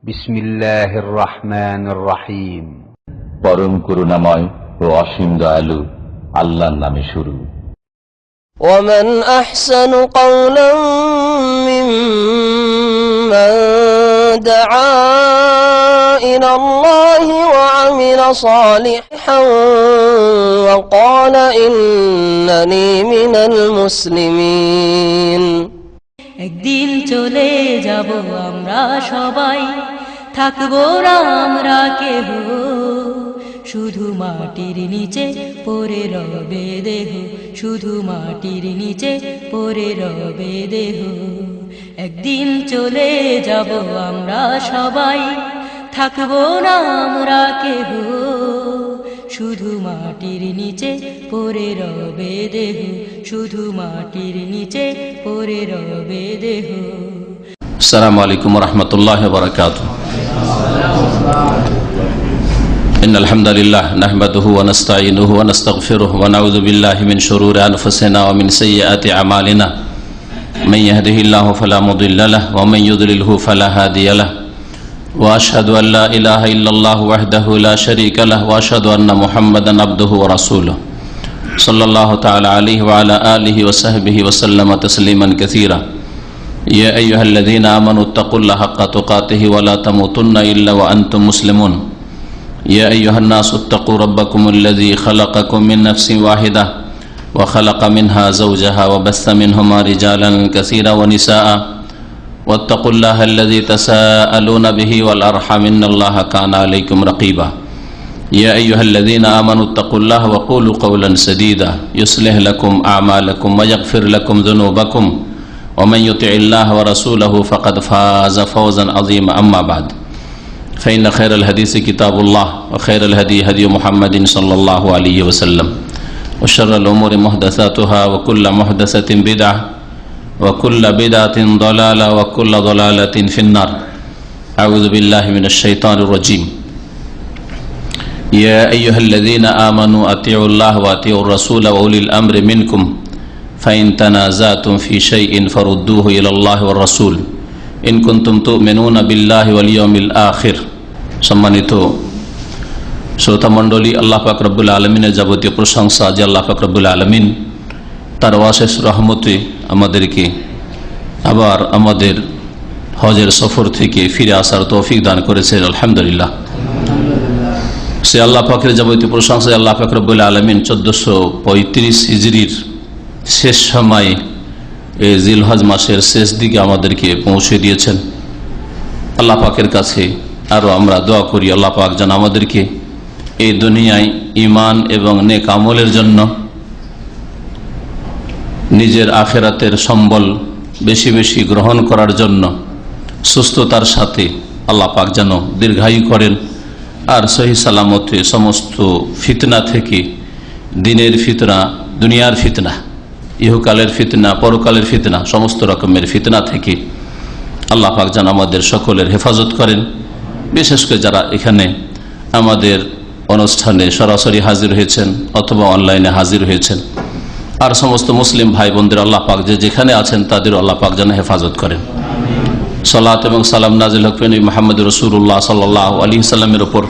বিসমিল্লাহির রহমানির রহিম। পরম করুণাময় ও অসীম দয়ালু আল্লাহর নামে শুরু। ومن أحسن قولا ممن دعا إلى الله وعمل صالحا وقال إنني من المسلمين। একদিন চলে যাব আমরা সবাই, থাকবো না আমরা কেহ, শুধু মাটির নিচে পড়ে রবে দেহ, শুধু মাটির নিচে পড়ে রবে দেহ। একদিন চলে যাব আমরা সবাই, থাকবো না আমরা কেহ, শুধু মাটির নিচে পড়ে রবে দেহ, শুধু মাটির নিচে পড়ে রবে দেহ। আসসালামু আলাইকুম ওয়া রাহমাতুল্লাহি ওয়া বারাকাতুহু। ইন্নাল হামদালিল্লাহ নাহমাদুহু ওয়া নাস্তাঈনুহু ওয়া নাস্তাগফিরুহু ওয়া নাউযু বিল্লাহি মিন শুরুরি আনফুসিনা ওয়া মিন সাইয়্যাতি আমালিনা। মান ইয়াহদিহিল্লাহু ফালা মুদিল্লা লাহু ওয়া মান ইউদ্লিলহু ফালা হাদিয়া লাহু। ওয়া আশহাদু আল লা ইলাহা ইল্লাল্লাহু ওয়াহদাহু লা শারীকা লাহু ওয়া আশহাদু আন্না মুহাম্মাদান আবদুহু ওয়া রাসূলুহু সাল্লাল্লাহু তাআলা আলাইহি ওয়া আলা আলিহি ওয়া সাহবিহি ওয়া সাল্লামা তাসলিমান কাসীরা। ইয়া আইয়ুহাল্লাযীনা আমানু তাকুল্লাহা হাক্কা তুকাতিহি ওয়া লা তামুতুন্না ইল্লা ওয়া আনতুম মুসলিমুন। ইয়া আইয়ুহান নাসু ইত্তাকু রাব্বাকুমুল্লাযী খালাকাকুম মিন নাফসিন ওয়াহিদাহ ওয়া খালাকা মিনহা যাওজাহা ওয়া বাসসা মিনহুমা রিজালান কাসীরান ওয়া নিসাআ ওয়াত্তাকুল্লাহা আল্লাযী তাসাআলুনা বিহি ওয়াল আরহাম ইন্নাল্লাহা কানা আলাইকুম রাকীবা। ইয়া আইয়ুহাল্লাযীনা আমানু ইত্তাকুল্লাহা ওয়া কুলু কাওলান সাদীদা ইউসলিহ লাকুম আ'মালাকুম ওয়া ইয়াগফির লাকুম যুনুবাকুম ওয়া মান ইউতি'িল্লাহা ওয়া রাসূলাহু ফাকাদ ফাযা ফাওজান আযীমা। আম্মা বা'দ, فإن خير الحديث كتاب الله وخير الهدي هدي محمد صلى الله عليه وسلم وشر الأمور محدثاتها وكل محدثة بدعة وكل بدعة ضلالة وكل ضلالة في النار. أعوذ بالله من الشيطان الرجيم. يا أيها الذين آمنوا أطيعوا الله وأطيعوا الرسول وأولي الأمر منكم فإن تنازعتم في شيء فردوه إلى الله والرسول ইন কুনতুম তুমিনুনা বিল্লাহি ওয়াল ইয়াউমিল আখির। সম্মানিত শ্রোতা মণ্ডলী, আল্লাহ পাক রব্বুল আলামিনের যাবতীয় প্রশংসা যে আল্লাহ পাক রব্বুল আলামিন তার অশেষ রহমতে আমাদেরকে আবার আমাদের হজের সফর থেকে ফিরে আসার তৌফিক দান করেছেন। আলহামদুলিল্লাহ। সে আল্লাহ পাকের যাবতীয় প্রশংসা আল্লাহ পাক রব্বুল আলামিন 1435 হিজরির শেষ সময়ে এই জিলহজ মাসের শেষ দিকে আমাদেরকে পৌঁছে দিয়েছেন। আল্লাহ পাকের কাছে আরও আমরা দোয়া করি, আল্লাহ পাক যেন আমাদেরকে এই দুনিয়ায় ঈমান এবং নেক আমলের জন্য নিজের আখিরাতের সম্বল বেশি বেশি গ্রহণ করার জন্য সুস্থতার সাথে আল্লাহ পাক যেন দীর্ঘায়ু করেন, আর সহি সালামতে সমস্ত ফিতনা থেকে, দিনের ফিতনা, দুনিয়ার ফিতনা, ইহকালের ফিতনা, পরকালের ফিতনা, সমস্ত রকমের ফিতনা থেকে আল্লাহ পাক যেন আমাদের সকলের হেফাজত করেন। বিশেষ করে যারা এখানে আমাদের অনুষ্ঠানে সরাসরি হাজির হয়েছেন অথবা অনলাইনে হাজির হয়েছেন, আর সমস্ত মুসলিম ভাই বোনদের আল্লাহ পাক যে যেখানে আছেন তাদের আল্লাহ পাক যেন হেফাজত করেন। সালাত এবং সালাম নাজিল হোক মুহাম্মদ রাসূলুল্লাহ সাল্লাল্লাহু আলাইহি সাল্লামের উপর,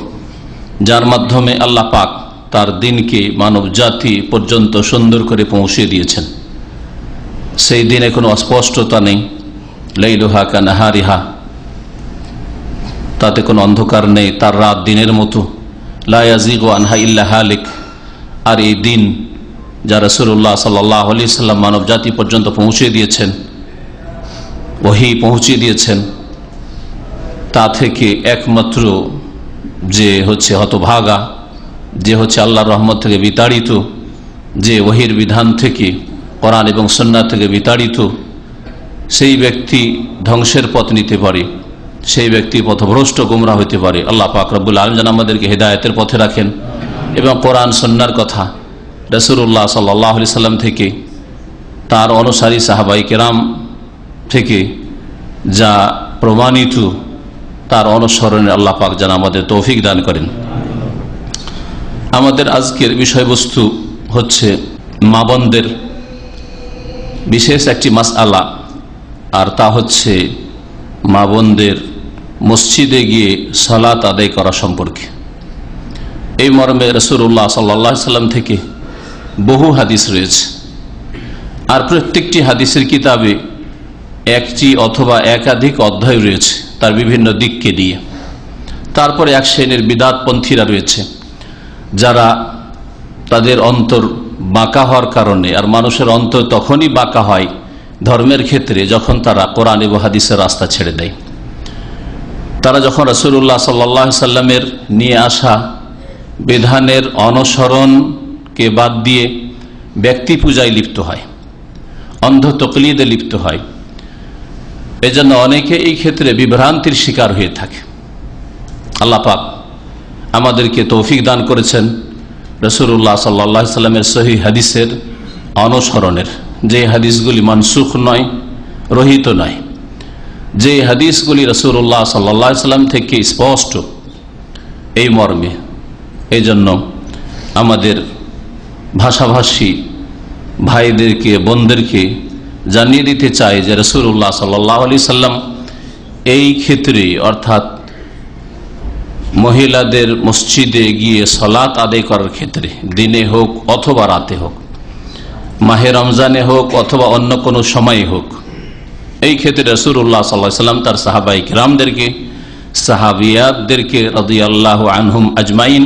যার মাধ্যমে আল্লাহ পাক তার দিনকে মানব জাতি পর্যন্ত সুন্দর করে পৌঁছে দিয়েছেন। সেই দিনে কোনো অস্পষ্টতা নেই, লাইলুহা কানাহারিহা, তাতে কোনো অন্ধকার নেই, তার রাত দিনের মতো, লা ইয়াজিগু আনহা ইল্লা হালিক। আর এই দিন যা রাসূলুল্লাহ সাল্লাল্লাহু আলাইহি সাল্লাম মানব জাতি পর্যন্ত পৌঁছে দিয়েছেন, ওহী পৌঁছে দিয়েছেন, তা থেকে একমাত্র যে হচ্ছে হতভাগা, যে হচ্ছে আল্লাহর রহমত থেকে বিতাড়িত, যে ওহীর বিধান থেকে, কোরআন এবং সুন্নাহ থেকে বিতাড়িত, সেই ব্যক্তি ধ্বংসের পথ নিতে পারে, সেই ব্যক্তি পথভ্রষ্ট গুমরাহ হতে পারে। আল্লাহ পাক রব্বুল আলামিন যেন আমাদেরকে হেদায়েতের পথে রাখেন এবং কোরআন সুন্নাহর কথা রাসূলুল্লাহ সাল্লাল্লাহু আলাইহি সাল্লাম থেকে, তার অনুসারী সাহাবায়ে কেরাম থেকে যা প্রমাণিত তার অনুসরণে আল্লাহ পাক যেন আমাদের তৌফিক দান করেন। আমাদের আজকের বিষয়বস্তু হচ্ছে মা বোনদের বিশেষ একটি মাসআলা, আর তা হচ্ছে মা বোনদের মসজিদে গিয়ে সালাত আদায় করা সম্পর্কে। এই মর্মে রাসূলুল্লাহ সাল্লাল্লাহু আলাইহি সাল্লাম থেকে বহু হাদিস রয়েছে, আর প্রত্যেকটি হাদিসের কিতাবে একটি অথবা একাধিক অধ্যায় রয়েছে তার বিভিন্ন দিককে নিয়ে। তারপরে এক শ্রেণীর বিদআতপন্থীরা রয়েছে যারা তাদের অন্তর বাঁকা হওয়ার কারণে, আর মানুষের অন্তর তখনই বাঁকা হয় ধর্মের ক্ষেত্রে যখন তারা কোরআন এবং হাদিসের রাস্তা ছেড়ে দেয়। তারা যখন রাসূলুল্লাহ সাল্লাল্লাহু আলাইহি সাল্লামের নিয়ে আসা বিধানের অনুসরণকে বাদ দিয়ে ব্যক্তি পূজায় লিপ্ত হয়, অন্ধ তাকলিদে লিপ্ত হয়, এজন্য অনেকে এই ক্ষেত্রে বিভ্রান্তির শিকার হয়ে থাকে। আল্লাহ পাক আমাদেরকে তৌফিক দান করেছেন রাসূলুল্লাহ সাল্লাল্লাহু আলাইহি সাল্লামের সহিহ হাদিসের অনুসরণের, যে হাদিসগুলি মানসুখ নয়, রহিত নয়, যে হাদিসগুলি রাসূলুল্লাহ সাল্লাল্লাহু আলাইহি সাল্লাম থেকে স্পষ্ট, এই মর্মে। এই জন্য আমাদের ভাষাভাষী ভাইদেরকে, বোনদেরকে জানিয়ে দিতে চাই যে রাসূলুল্লাহ সাল্লাল্লাহু আলাইহি সাল্লাম এই ক্ষেত্রে, অর্থাৎ মহিলাদের মসজিদে গিয়ে সালাত আদায় করার ক্ষেত্রে, দিনে হোক অথবা রাতে হোক, মাহে রমজানে হোক অথবা অন্য কোনো সময়ে হোক, এই ক্ষেত্রে রাসূলুল্লাহ সাল্লাল্লাহু আলাইহি সাল্লাম তার সাহাবায়ে কিরামদেরকে, সাহাবিয়াতদেরকে রাদিয়াল্লাহু আনহুম আজমাইন,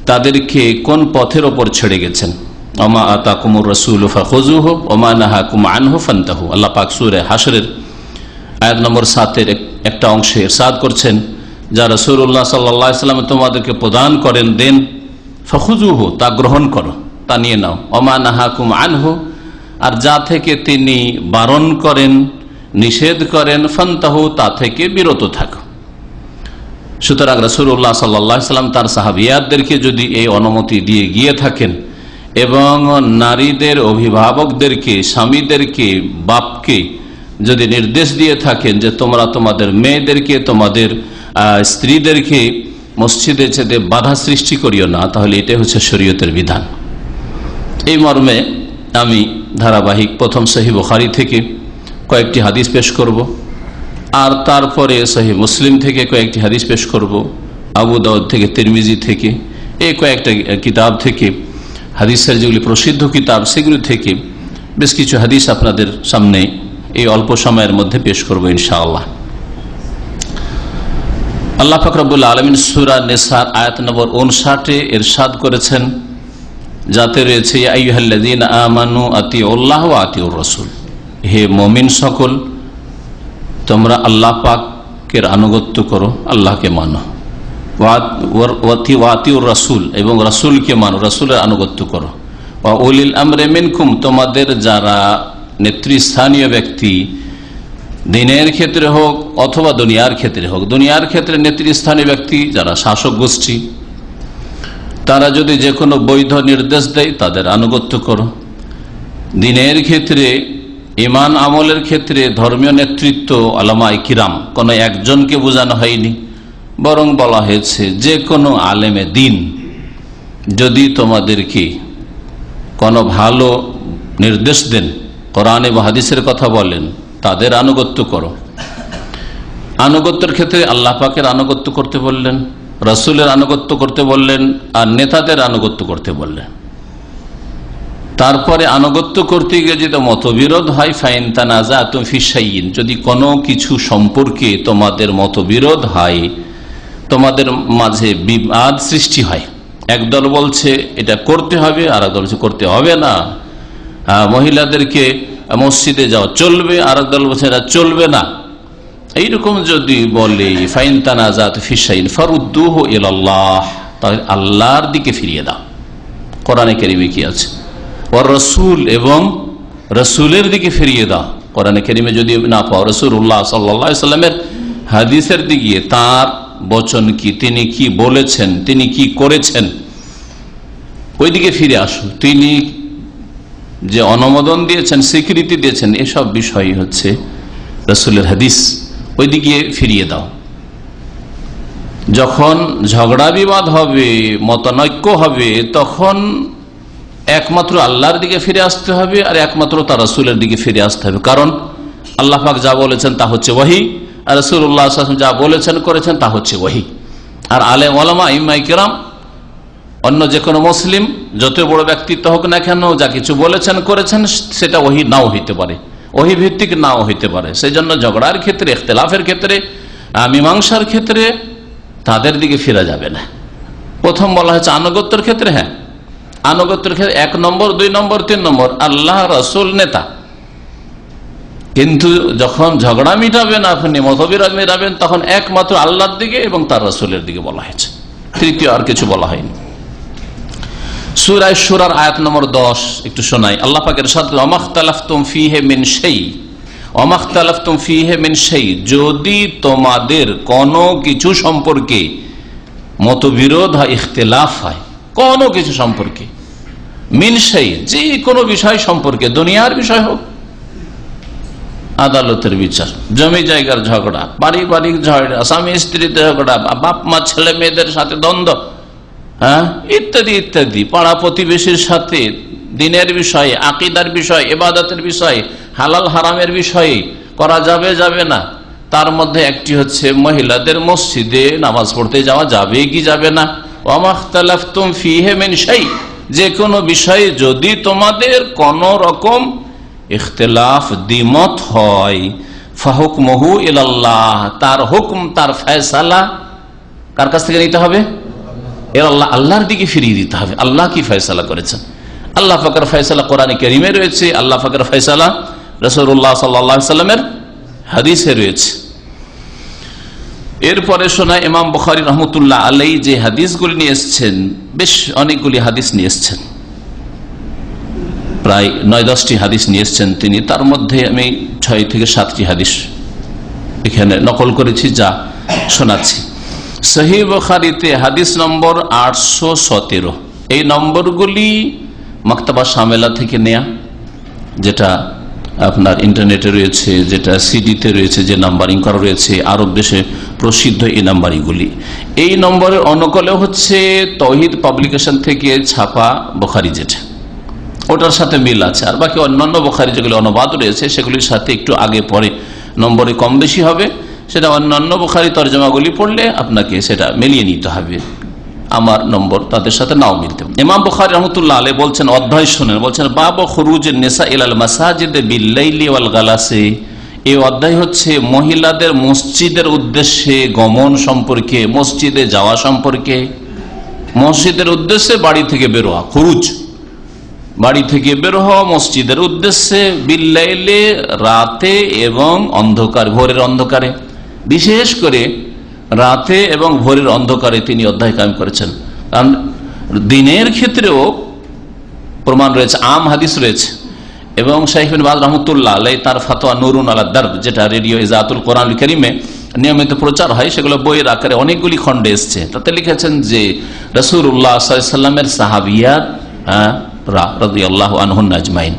তাদেরকে কোন পথের ওপর ছেড়ে গেছেন। ওমা আতাকুমুর রাসূলু ফাখুযুহু ওমা নাহাকুম আনহু ফান্তাহু। আল্লাহ পাক সূরা হাশরের আয়াত নম্বর 7-এর একটা অংশে ইরশাদ করছেন, যা রাসূলুল্লাহ সাল্লাল্লাহু আলাইহি সাল্লাম তোমাদেরকে প্রদান করেন, দেন, ফাখুযুহু তা গ্রহণ করো, তা নিয়ে নাও, ওমা নাহাকুম আনহু আর যা থেকে তিনি বারণ করেন, নিষেধ করেন, ফান্তাহু তা থেকে বিরত থাকো। সুতরাং রাসূলুল্লাহ সাল্লাল্লাহু আলাইহি সাল্লাম তার সাহাবিয়াতদেরকে যদি এই অনুমতি দিয়ে গিয়ে থাকেন এবং নারীদের অভিভাবকদেরকে, স্বামীদেরকে, বাপকে যদি নির্দেশ দিয়ে থাকেন যে তোমরা তোমাদের মেয়েদেরকে, তোমাদের স্ত্রীদেরকে মসজিদে যেতে বাধা সৃষ্টি করিও না, তাহলে এটা হচ্ছে শরীয়তের বিধান। এই মর্মে আমি ধারাবাহিক প্রথম সহিহ বুখারী থেকে কয়েকটি হাদিস পেশ করব, আর তারপরে সহিহ মুসলিম থেকে কয়েকটি হাদিস পেশ করব, আবু দাউদ থেকে, তিরমিজি থেকে, এই কয়েকটা কিতাব থেকে, হাদিসের যেগুলি প্রসিদ্ধ কিতাব সেগুলি থেকে বেশ কিছু হাদিস আপনাদের সামনে এই অল্প সময়ের মধ্যে পেশ করব ইনশাআল্লাহ। আল্লাহ পাক রব্বুল আলামিন সূরা নিসার আয়াত নম্বর 59-এ ইরশাদ করেছেন, যাতে রয়েছে ইয়া আইয়ুহাল্লাযীনা আমানু আতিউল্লাহ ওয়া আতিউর রাসূল, হে মুমিন সকল, তোমরা আল্লাহ পাকের আনুগত্য করো, আল্লাহকে মানো, ওয়াতিউর রাসূল এবং রাসূলকে মানো, রাসূলের আনুগত্য করো, ওয়া উলিল আমরি মিনকুম, তোমাদের যারা নেতৃস্থানীয় ব্যক্তি, দিনের ক্ষেত্রে হোক অথবা দুনিয়ার ক্ষেত্রে হোক, দুনিয়ার ক্ষেত্রে নেতৃস্থানীয় ব্যক্তি যারা শাসক গোষ্ঠী, তারা যদি যে কোনো বৈধ নির্দেশ দেয় তাদের আনুগত্য করো। দিনের ক্ষেত্রে, ঈমান আমলের ক্ষেত্রে ধর্মীয় নেতৃত্ব উলামায়ে কিরাম কোনো একজনকে বোঝানো হয়নি, বরং বলা হয়েছে যে কোনো আলেমে দিন যদি তোমাদেরকে কোনো ভালো নির্দেশ দেন, কোরআন এবং হাদিসের কথা বলেন, তাদের আনুগত্য করো। আনুগত্যের ক্ষেত্রে আল্লাহ পাকের আনুগত্য করতে বললেন, রাসূলের আনুগত্য করতে বললেন, আর নেতাদের আনুগত্য করতে বললেন। তারপরে আনুগত্য করতে গিয়ে যদি মতবিরোধ হয়, ফাইন তানাজাতুম ফি শাইইন, যদি কোনো কিছু সম্পর্কে তোমাদের মতবিরোধ হয়, তোমাদের মাঝে বিবাদ সৃষ্টি হয়, একদল বলছে এটা করতে হবে, আর একদল বলছে করতে হবে না, মহিলাদেরকে মসজিদে যাওয়া চলবে, আর একদল বলছে এটা চলবে না, এইরকম যদি বলে, ফাইন তানাজাতু ফি শাইইন ফারুদ্দুহু ইলাল্লাহ, তাহলে আল্লাহর দিকে ফিরিয়ে দাও। কোরআনে কারীমে কি আছে? ওয়ার রাসূল, এবং রাসূলের দিকে ফিরিয়ে দাও। কোরআনে কারীমে যদি না পাও, রাসূলুল্লাহ সাল্লাল্লাহু আলাইহি সাল্লামের হাদিসের দিকে, তার বচন কি, তিনি কি বলেছেন, তিনি কি করেছেন, ওই দিকে ফিরে আসো। তিনি যে অনুমোদন দিয়েছেন, স্বীকৃতি দিয়েছেন, এসব বিষয় হচ্ছে রাসূলের হাদিস, ওই দিকে ফিরিয়ে দাও। যখন ঝগড়া বিবাদ হবে, মতানৈক্য হবে, তখন একমাত্র আল্লাহর দিকে ফিরে আসতে হবে, আর একমাত্র তার রাসূলের দিকে ফিরে আসতে হবে। কারণ আল্লাহ পাক যা বলেছেন তা হচ্ছে ওহী, রাসূলুল্লাহ সাল্লাল্লাহু আলাইহি ওয়াসাল্লাম যা বলেছেন করেছেন তা হচ্ছে ওহী। আর আলেম ওলামা ইমাম কিরাম অন্য যে কোনো মুসলিম যত বড় ব্যক্তিত্ব হোক না কেন যা কিছু বলেছেন করেছেন সেটা ওহী নাও হইতে পারে, ওহী ভিত্তিক নাও হইতে পারে। সেই জন্য ঝগড়ার ক্ষেত্রে, ইখতিলাফের ক্ষেত্রে, মীমাংসার ক্ষেত্রে তাদের দিকে ফিরা যাবে না। প্রথম বলা হয়েছে আনুগত্যের ক্ষেত্রে, হ্যাঁ আনুগত্যের ক্ষেত্রে 1 নম্বর 2 নম্বর 3 নম্বর আল্লাহ রাসূল নেতা, কিন্তু যখন ঝগড়া মিটাবেন আপনি, মতবিরোধ মিটাবেন, তখন একমাত্র আল্লাহর দিকে এবং তার রাসূলের দিকে বলা হয়েছে, তৃতীয় আর কিছু বলা হয়নি। সূরা শুরার আয়াত নম্বর 10 একটু শোনাই। আল্লাহ পাকের ইরশাদ, ওয়ামাখতালাফতুম ফীহি মিন শাই, ওয়ামাখতালাফতুম ফীহি মিন শাই, যদি তোমাদের কোনো কিছু সম্পর্কে মতবিরোধ হয়, ইখতিলাফ হয় কোনো কিছু সম্পর্কে, মিন শাই যে কোনো বিষয় সম্পর্কে, দুনিয়ার বিষয় হোক, আদালতের বিচার, জমি জায়গার ঝগড়া, পারিবারিক ঝগড়া, স্বামী স্ত্রীতে ঝগড়া, বাপ মা ছেলে মেয়েদের সাথে দ্বন্দ্ব, হ্যাঁ ইত্যাদি ইত্যাদি, পাড়া প্রতিবেশীর সাথে, দিনের বিষয়ে, আকীদার বিষয়, ইবাদতের বিষয়, হালাল হারামের বিষয়ে, করা যাবে যাবে না, তার মধ্যে একটি হচ্ছে মহিলাদের মসজিদে নামাজ পড়তে যাওয়া যাবে কি যাবে না। ওয়ামাখতালাফতুম ফীহি মিন শাই, যে কোনো বিষয়ে যদি তোমাদের কোন রকম ইখতিলাফ দ্বিমত হয়, ফাহুকমুহু ইলাল্লাহ, তার হুকুম তার ফয়সালা কার কাছ থেকে নিতে হবে? আল্লাহ, আল্লাহর দিকে ফিরিয়ে দিতে হবে। আল্লাহ কি ফয়সালা করেছেন, আল্লাহ পাকের ফয়সালা কোরআনে কারীমে রয়েছে, আল্লাহ পাকের ফয়সালা রাসূলুল্লাহ সাল্লাল্লাহু আলাইহি ওয়াসাল্লামের হাদিসে রয়েছে। এরপরে শোনা ইমাম বুখারী রাহমাতুল্লাহ আলাইহি যে হাদিসগুলি নিয়ে এসেছেন, বেশ অনেকগুলি হাদিস নিয়ে এসেছেন, প্রায় 9-10টি হাদিস নিয়ে এসেছেন তিনি। তার মধ্যে আমি 6 থেকে 7টি হাদিস এখানে নকল করেছি, যা শোনাচ্ছি। সহিহ বুখারীতে হাদিস নম্বর 817, এই নম্বরগুলি মাকতাবা শামেলা থেকে নেয়া, যেটা আপনার ইন্টারনেটে রয়েছে, যেটা সিডিতে রয়েছে, যে নাম্বারিং করা রয়েছে, আরব দেশে প্রসিদ্ধ এই নাম্বারিংগুলি। এই নম্বরের অনুকূলে হচ্ছে তৌহিদ পাবলিকেশন থেকে ছাপা বুখারী, যেটা ওটার সাথে মিল আছে। আর বাকি অন্যান্য বুখারী যেগুলি অনুবাদ রয়েছে সেগুলির সাথে একটু আগে পরে নম্বরে কম বেশি হবে, সেটা অন্যান্য বুখারী তরজমাগুলি পড়লে আপনাকে সেটা মিলিয়ে নিতে হবে, আমার নম্বর তাদের সাথে নাও মিলতে। ইমাম বুখারী রাহমাতুল্লাহ আলাইহি বলছেন, অধ্যায় শুনেন, বলছেন বাবু খুরুজুন নিসা ইলাল মাসাজিদ বিল-লাইলি ওয়াল গালাসি, এই অধ্যায় হচ্ছে মহিলাদের মসজিদের উদ্দেশ্যে গমন সম্পর্কে, মসজিদে যাওয়া সম্পর্কে। মসজিদের উদ্দেশ্যে বাড়ি থেকে বের হওয়া, খুরুজ, বাড়ি থেকে বের হওয়া মসজিদের উদ্দেশ্যে, বিল-লাইলি রাতে এবং অন্ধকার, ভোরের অন্ধকারে, বিশেষ করে রাতে এবং ভোরের অন্ধকারে তিনি অধ্যায় কায়েম করেছেন। কারণ দিনের ক্ষেত্রেও প্রমাণ রয়েছে, আম হাদিস রয়েছে, এবং শাইখ বিন বাজ রাহমাতুল্লাহ আলাইহি তার ফতোয়া নুরুন আলা দারব, যেটা রেডিও ইজাতুল কোরআনুল কারীমে নিয়মিত প্রচার হয়, সেগুলো বইয়ের আকারে অনেকগুলি খণ্ডে এসছে। তাতে লিখেছেন যে রাসূলুল্লাহ সাল্লাল্লাহু আলাইহি ওয়াসাল্লামের সাহাবিয়াত রাদিয়াল্লাহু আনহুম আজমাইন,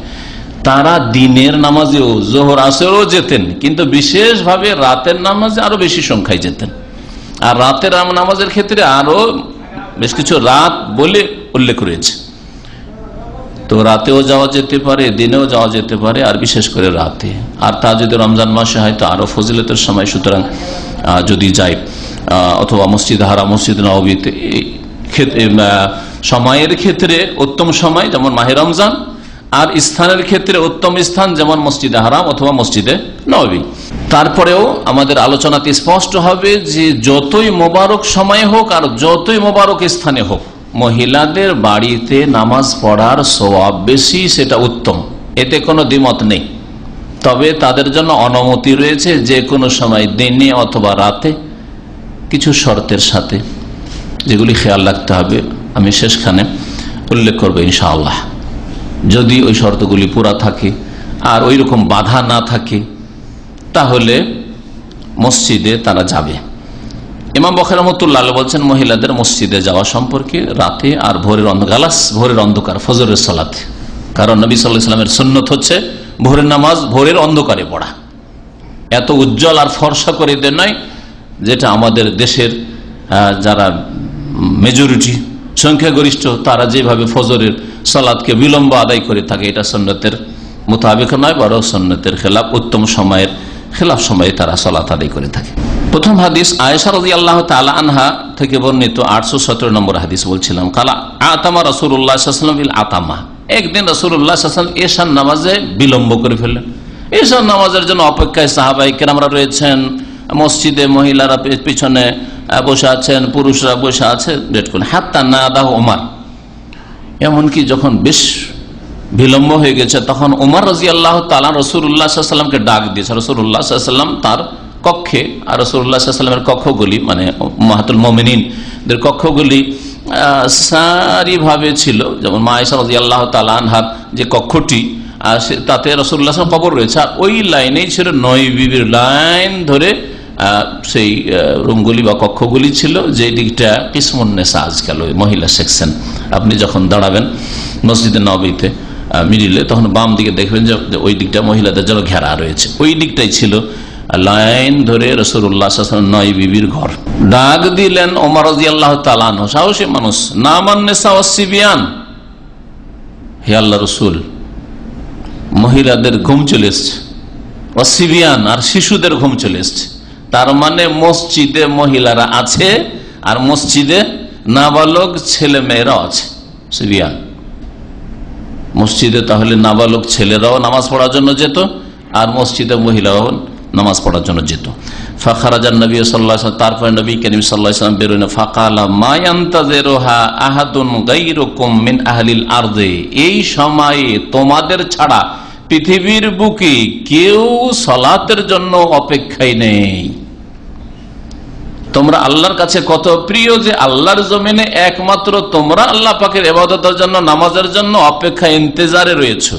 তারা দিনের নামাজেও, যোহর আসরেও যেতেন, কিন্তু বিশেষভাবে রাতের নামাজে আরো বেশি সংখ্যায় যেতেন। আর রাতের নামাজের ক্ষেত্রে আরো বেশ কিছু রাত বলে উল্লেখ রয়েছে। তো রাতেও যাওয়া যেতে পারে, দিনেও যাওয়া যেতে পারে, আর বিশেষ করে রাতে। আর তা যদি রমজান মাসে হয় তো আরো ফজিলতের সময়, সুতরাং যদি যায়, অথবা মসজিদ হারাম, মসজিদ নববীতে, সময়ের ক্ষেত্রে উত্তম সময় যেমন মাহে রমজান, আর স্থানের ক্ষেত্রে উত্তম স্থান যেমন মসজিদে হারাম অথবা মসজিদে নববী। তারপরেও আমাদের আলোচনাতে স্পষ্ট হবে যে যতই মোবারক সময় হোক আর যতই মোবারক স্থানে হোক, মহিলাদের বাড়িতে নামাজ পড়ার সওয়াব বেশি, সেটা উত্তম, এতে কোনো দ্বিমত নেই। তবে তাদের জন্য অনুমতি রয়েছে যে কোনো সময়, দিনে অথবা রাতে, কিছু শর্তের সাথে, যেগুলি খেয়াল রাখতে হবে, আমি শেষখানে উল্লেখ করবো ইনশাআল্লাহ। যদি ওই শর্তগুলি পুরা থাকে আর ওই রকম বাধা না থাকে, তাহলে মসজিদে তারা যাবে। ইমাম বুখারী রাহমাতুল্লাহ আলাইহি বলছেন মহিলাদের মসজিদে যাওয়া সম্পর্কে রাতে আর ভোরের ভোরের অন্ধকার, ফজরের সালাতে। কারণ নবী সাল্লাল্লাহু আলাইহি ওয়াসাল্লামের সুন্নত হচ্ছে ভোরের নামাজ ভোরের অন্ধকারে পড়া, এত উজ্জ্বল আর ফর্সা করে দেন নয়, যেটা আমাদের দেশের যারা মেজরিটি, সংখ্যাগরিষ্ঠ, তারা যেভাবে ফজরের সালাতকে বিলম্ব আদায় করে থাকে, এটা সুন্নতের মোতাবেক নয়, বরং সুন্নতের খেলাফ। উত্তম সময়ের খেলাফ সময়ে তারা সালাত আদায় করে থাকে। প্রথম হাদিস আয়েশা রাদিয়াল্লাহু তাআলা আনহা থেকে বর্ণিত 817 নম্বর হাদিস বলছিলাম, কালা আতামা রাসূলুল্লাহ সাল্লাল্লাহু আলাইহি ওয়াসাল্লাম বিল আতামা। একদিন রাসূলুল্লাহ সাল্লাল্লাহু আলাইহি ওয়াসাল্লাম এশার নামাজে বিলম্ব করে ফেললেন। এশার নামাজের জন্য অপেক্ষায় সাহাবায়ে কেরামরা রয়েছেন, মসজিদে মহিলারা পিছনে বসে আছেন, পুরুষরা বসে আছে ওয়েট করেন। হাত্তা নাদাহু ওমর, এমনকি যখন বেশ বিলম্ব হয়ে গেছে তখন ওমর রাদিয়াল্লাহু তাআলা রাসূলুল্লাহ সাল্লাল্লাহু আলাইহি ওয়াসাল্লামকে ডাক দিয়েছে। রাসূলুল্লাহ সাল্লাল্লাহু আলাইহি ওয়াসাল্লাম তার কক্ষে, আর রাসূলুল্লাহ সাল্লাল্লাহু আলাইহি ওয়াসাল্লামের কক্ষগুলি মানে উম্মাহাতুল মুমিনিনদের কক্ষগুলি সারিভাবে ছিল, যেমন মা আয়েশা রাদিয়াল্লাহু তাআলা আনহার যে কক্ষটি তাতে রাসূলুল্লাহ সাল্লাল্লাহু আলাইহি ওয়াসাল্লাম কবর রয়েছে, আর ওই লাইনেই ছিল 9 বিবির লাইন ধরে সেই রুমগুলি বা কক্ষগুলি ছিল, যে দিকটা কিসমুন নেসা আজকাল ওই মহিলা সেকশন। আপনি যখন দাঁড়াবেন মসজিদে নববীতে মিডিলে, তখন বাম দিকে দেখবেন যে ওই দিকটা মহিলাদের জন্য ঘেরা রয়েছে, ওই দিকটাই ছিল লাইন ধরে রাসূলুল্লাহ সাল্লাল্লাহু আলাইহি ওয়াসাল্লাম 9 বিবির ঘর। ডাক দিলেন ওমর রাদিয়াল্লাহু তাআলা আনহু, সাহসী মানুষ, নামান নেসা ওয়াসসিবিয়ান, হে আল্লাহর রাসূল, মহিলাদের ঘুম চলে এসছে, ওয়াসসিবিয়ান আর শিশুদের ঘুম চলে এসছে। তার মানে মসজিদে মহিলারা আছে আর মসজিদে নাবালক ছেলে মেয়েরাও আছে, সিবিয়ান। মসজিদে তাহলে নাবালক ছেলেরাও নামাজ পড়ার জন্য যেত, আর মসজিদে মহিলাও নামাজ পড়ার জন্য যেত। ফাখারাজান নবী সাল্লাল্লাহু আলাইহি ওয়াসাল্লাম, তারপরে নবী করিম সাল্লাল্লাহু আলাইহি ওয়াসাল্লাম বেরোলেন। ফাকালা মা ইয়ানতাজিরুহা আহাদুন গায়রুকুম মিন আহলিল আরদি, এই সময়ে তোমাদের ছাড়া পৃথিবীর বুকে কেউ সালাতের জন্য অপেক্ষায় নেই। তোমরা আল্লাহর কাছে কত প্রিয় যে আল্লাহর জমিনে একমাত্র তোমরা আল্লাহ পাকের ইবাদতের জন্য, নামাজের জন্য অপেক্ষায় ইন্তজারে রয়েছো।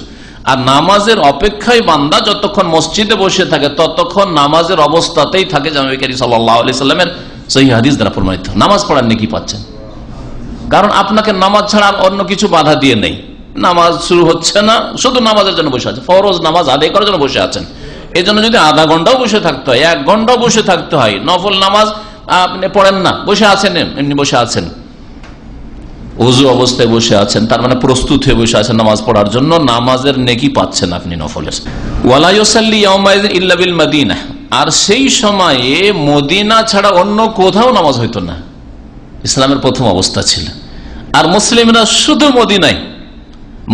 আর নামাজের অপেক্ষায় বান্দা যতক্ষণ মসজিদে বসে থাকে ততক্ষণ নামাজের অবস্থাতেই থাকে, যেমন নবী করিম সাল্লাল্লাহু আলাইহি সাল্লামের সহিহ হাদিস দ্বারা প্রমাণিত। নামাজ পড়ার নেকি পাচ্ছেন, কারণ আপনাকে নামাজ ছাড়া অন্য কিছু বাধা দিয়ে নেই। নামাজ শুরু হচ্ছে না, শুধু নামাজের জন্য বসে আছে, ফরজ নামাজ আদায় করার জন্য বসে আছেন। এই জন্য যদি আধা ঘন্টাও বসে থাকতে হয়, 1 ঘন্টাও বসে থাকতে হয়, নফল নামাজ আপনি পড়েন না, বসে আছেন, এমনি বসে আছেন, ওযু অবস্থায় বসে আছেন, তার মানে প্রস্তুত হয়ে বসে আছেন নামাজ পড়ার জন্য, নামাজের নেকি পাচ্ছেন আপনি নফলের। ওয়ালা ইউসাল্লি ইয়াওমাইযিন ইল্লা বিল মাদিনা, আর সেই সময়ে মদিনা ছাড়া অন্য কোথাও নামাজ হইতো না। ইসলামের প্রথম অবস্থা ছিল, আর মুসলিমরা শুধু মদিনায়,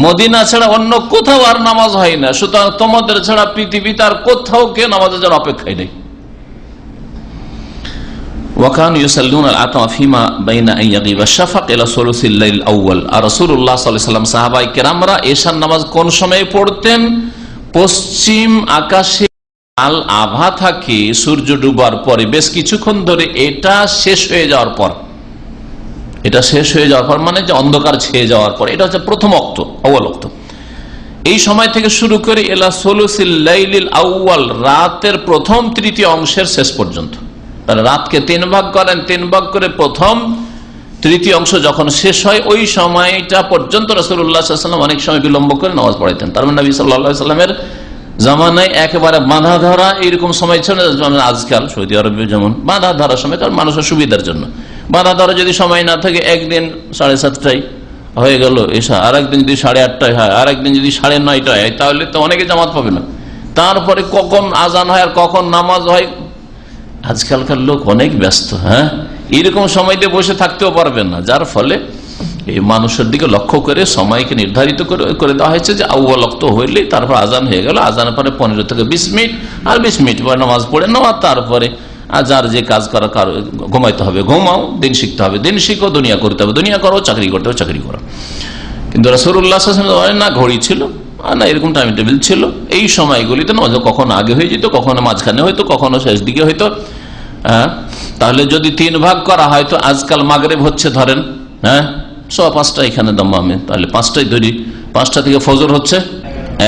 মদিনা ছাড়া অন্য কোথাও আর নামাজ হয় না। সুতরাং তোমাদের ছাড়া পৃথিবীতে আর কোথাও কেউ নামাজের জন্য অপেক্ষায় নেই। ওয়াকানু ইউসাল্লুনা আল-আতমা ফিমা বাইনা আন ইয়াগিবা শাফাক ইলা সুলুসিল লাইল আউয়াল, আর রাসূলুল্লাহ সাল্লাল্লাহু আলাইহি ওয়াসাল্লাম সাহাবায়ে কেরামরা এশার নামাজ কোন সময়ে পড়তেন? পশ্চিম আকাশে আল আভা থাকে সূর্য ডুবার পরে বেশ কিছুক্ষণ ধরে, এটা শেষ হয়ে যাওয়ার পর, এটা শেষ হয়ে যাওয়ার পর মানে যে অন্ধকার ছেয়ে যাওয়ার পর, এটা হচ্ছে প্রথম ওয়াক্ত, আউয়াল ওয়াক্ত। এই সময় থেকে শুরু করে ইলা সুলুসিল লাইলিল আউয়াল, রাতের প্রথম তৃতীয় অংশের শেষ পর্যন্ত। তাহলে রাতকে 3 ভাগ করেন, 3 ভাগ করে প্রথম তৃতীয় অংশ যখন শেষ হয় ওই সময়টা পর্যন্ত রাসূলুল্লাহ সাল্লাল্লাহু আলাইহি ওয়াসাল্লাম অনেক সময় বিলম্ব করে নামাজ পড়াইতেন। তার মানে নবী সাল্লাল্লাহু আলাইহি ওয়াসাল্লামের জামানায় একেবারে বাঁধা ধরা এইরকম সময় ছিল না। আজকাল সৌদি আরবে যেমন বাঁধা ধরার সময়, কারণ মানুষের সুবিধার জন্য বাঁধা ধরা যদি সময় না থাকে, একদিন 7:30টায় হয়ে গেল এসা, আর একদিন যদি 8:30টায় হয়, আর একদিন যদি 9:30টায় হয়, তাহলে তো অনেকে জামাত পাবে না। তারপরে কখন আজান হয় আর কখন নামাজ হয়, আজকালকার লোক অনেক ব্যস্ত। হ্যাঁ, এইরকম সময় দিয়ে বসে থাকতেও পারবে না, যার ফলে এই মানুষের দিকে লক্ষ্য করে সময়কে নির্ধারিত করে দেওয়া হয়েছে যে আউয়াল ওয়াক্ত হইলেই তারপর আজান হয়ে গেল, আজানের পরে 15 থেকে 20 মিনিট, আর 20 মিনিট পরে নামাজ পড়ে নেওয়া, তারপরে যার যে কাজ করা, ঘুমাইতে হবে ঘুমাও, দিন শিখতে হবে দিন শিখো, দুনিয়া করতে হবে দুনিয়া করো, চাকরি করতে হবে চাকরি করো। কিন্তু রাসূলুল্লাহ সাল্লাল্লাহু আলাইহি ওয়াসাল্লাম না ঘড়ি ছিল না এরকম টাইম টেবিল ছিল, এই সময়গুলিতে নামাজ কখনো আগে হয়ে যেত, কখনো মাঝখানে হয়তো, কখনো শেষ দিকে হয়তো। তাহলে যদি 3 ভাগ করা হয়, তো আজকাল মাগরিব হচ্ছে ধরেন, হ্যাঁ 5:15 এখানে দম্মামে, তাহলে 5টায় ধরি, 5টা থেকে ফজর হচ্ছে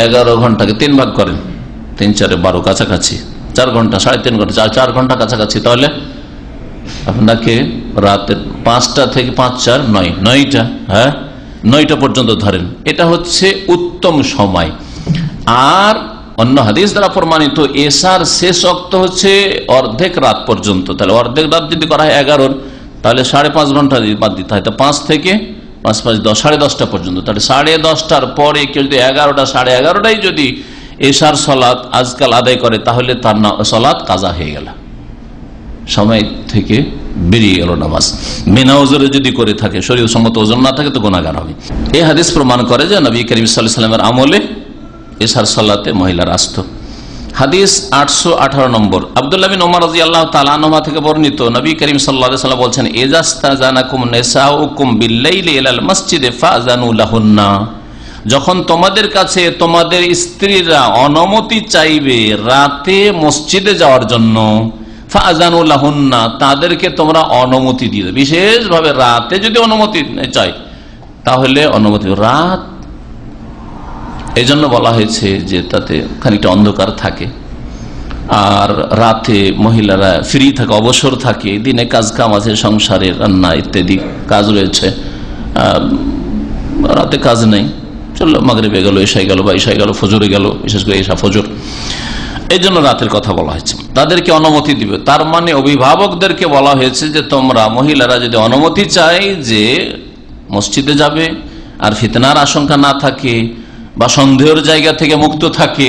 11 ঘন্টাকে 3 ভাগ করেন, 3 4 12 কাছাকাছি, 4 ঘন্টা, 3.5 ঘন্টা, 4 ঘন্টা কাছাকাছি। তাহলে আপনাকে রাতের 5টা থেকে 5 4 9, 9টা, হ্যাঁ 9টা পর্যন্ত ধরেন, এটা হচ্ছে উত্তম সময়। আর অন্য হাদিস দ্বারা প্রমাণিত এশার শেষ ওয়াক্ত হচ্ছে অর্ধেক রাত পর্যন্ত। তাহলে অর্ধেক রাত যদি করা হয় 11, তাহলে 5.5 ঘন্টা বাদ দিতে হয়, তো 5 থেকে 5 5 10, 10:30টা পর্যন্ত। তাহলে 10:30টার পরে কেউ যদি 11টা 11:30টাই যদি এশার সলাত আজকাল আদায় করে, তাহলে তার সলাত কাজা হয়ে গেল, সময় থেকে বেরিয়ে গেল নামাজ। বিনা ওজরে যদি করে থাকে, শরীয়ত সম্মত ওজন না থাকে, তো গুনাহগার হবে। এই হাদিস প্রমাণ করে যে নবী করিম সাল্লাল্লাহু আলাইহি ওয়াসাল্লামের আমলে এশার সালাতে মহিলারা আসতো। হাদিস 818 নম্বর, আব্দুল্লাহ বিন ওমর রাদিয়াল্লাহু তাআলা আনহু থেকে বর্ণিত, নবী করিম সাল্লাল্লাহু আলাইহি ওয়াসাল্লাম বলেছেন, ইজাস্তাজানাকুম নিসাউকুম বিল্লাইলি ইলাল মসজিদে ফাযানু লাহুন্না, যখন তোমাদের কাছে তোমাদের স্ত্রীরা অনুমতি চাইবে রাতে মসজিদে যাওয়ার জন্য, ফাযানু লাহুন্না, তাদেরকে তোমরা অনুমতি দিবে। বিশেষভাবে রাতে যদি অনুমতি চাই তাহলে অনুমতি, রাত এই জন্য বলা হয়েছে যে তাতে খানিকটা অন্ধকার থাকে, আর রাতে মহিলারা ফ্রি থাকে, অবসর থাকে, দিনে কাজ কাম আছে, সংসারের রান্না ইত্যাদি কাজ রয়েছে, রাতে কাজ নেই, চলো মাগরিবে গেল, এশায় গেল, বা এশায় গেল, ফজরে গেল, বিশেষ করে এশা ফজর, এই জন্য রাতের কথা বলা হয়েছে। তাদেরকে অনুমতি দিবে, তার মানে অভিভাবকদেরকে বলা হয়েছে যে তোমরা মহিলারা যদি অনুমতি চাই যে মসজিদে যাবে আর ফিতনার আশঙ্কা না থাকে বা সন্দেহের জায়গা থেকে মুক্ত থাকে,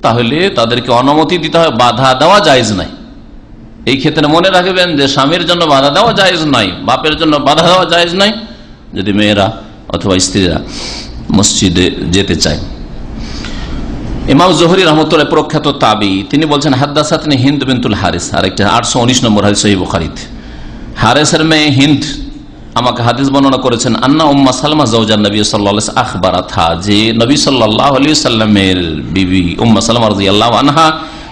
তাহলে তাদেরকে অনুমতি দিতে হয়, বাধা দেওয়া জায়েজ নাই। এই ক্ষেত্রে মনে রাখবেন যে স্বামীর জন্য বাধা দেওয়া জায়েজ নাই, বাপের জন্য বাধা দেওয়া জায়েজ নাই যদি মেয়েরা অথবা স্ত্রীরা মসজিদে যেতে চায়। ইমাম জোহরী রাহমাতুল্লাহ প্রখ্যাত তাবী, তিনি বলছেন, হাদ্দাসাতনি হিন্দ বিনতুল হারিস, আরেকটা 819 নম্বর হাদিস সহিহ বুখারীতে, হারিসের মেয়ে হিন্দ আমাকে হাদিস বর্ণনা করেছেন, আন্না উম্মা সালমা জাওজান নবী সাল্লাল্লাহু আলাইহি ওয়াসাল্লাম আখবারাতহা, যে নবী সাল্লাল্লাহু আলাইহি ওয়াসাল্লামের বিবি উম্মা সালমা রাদিয়াল্লাহু আনহা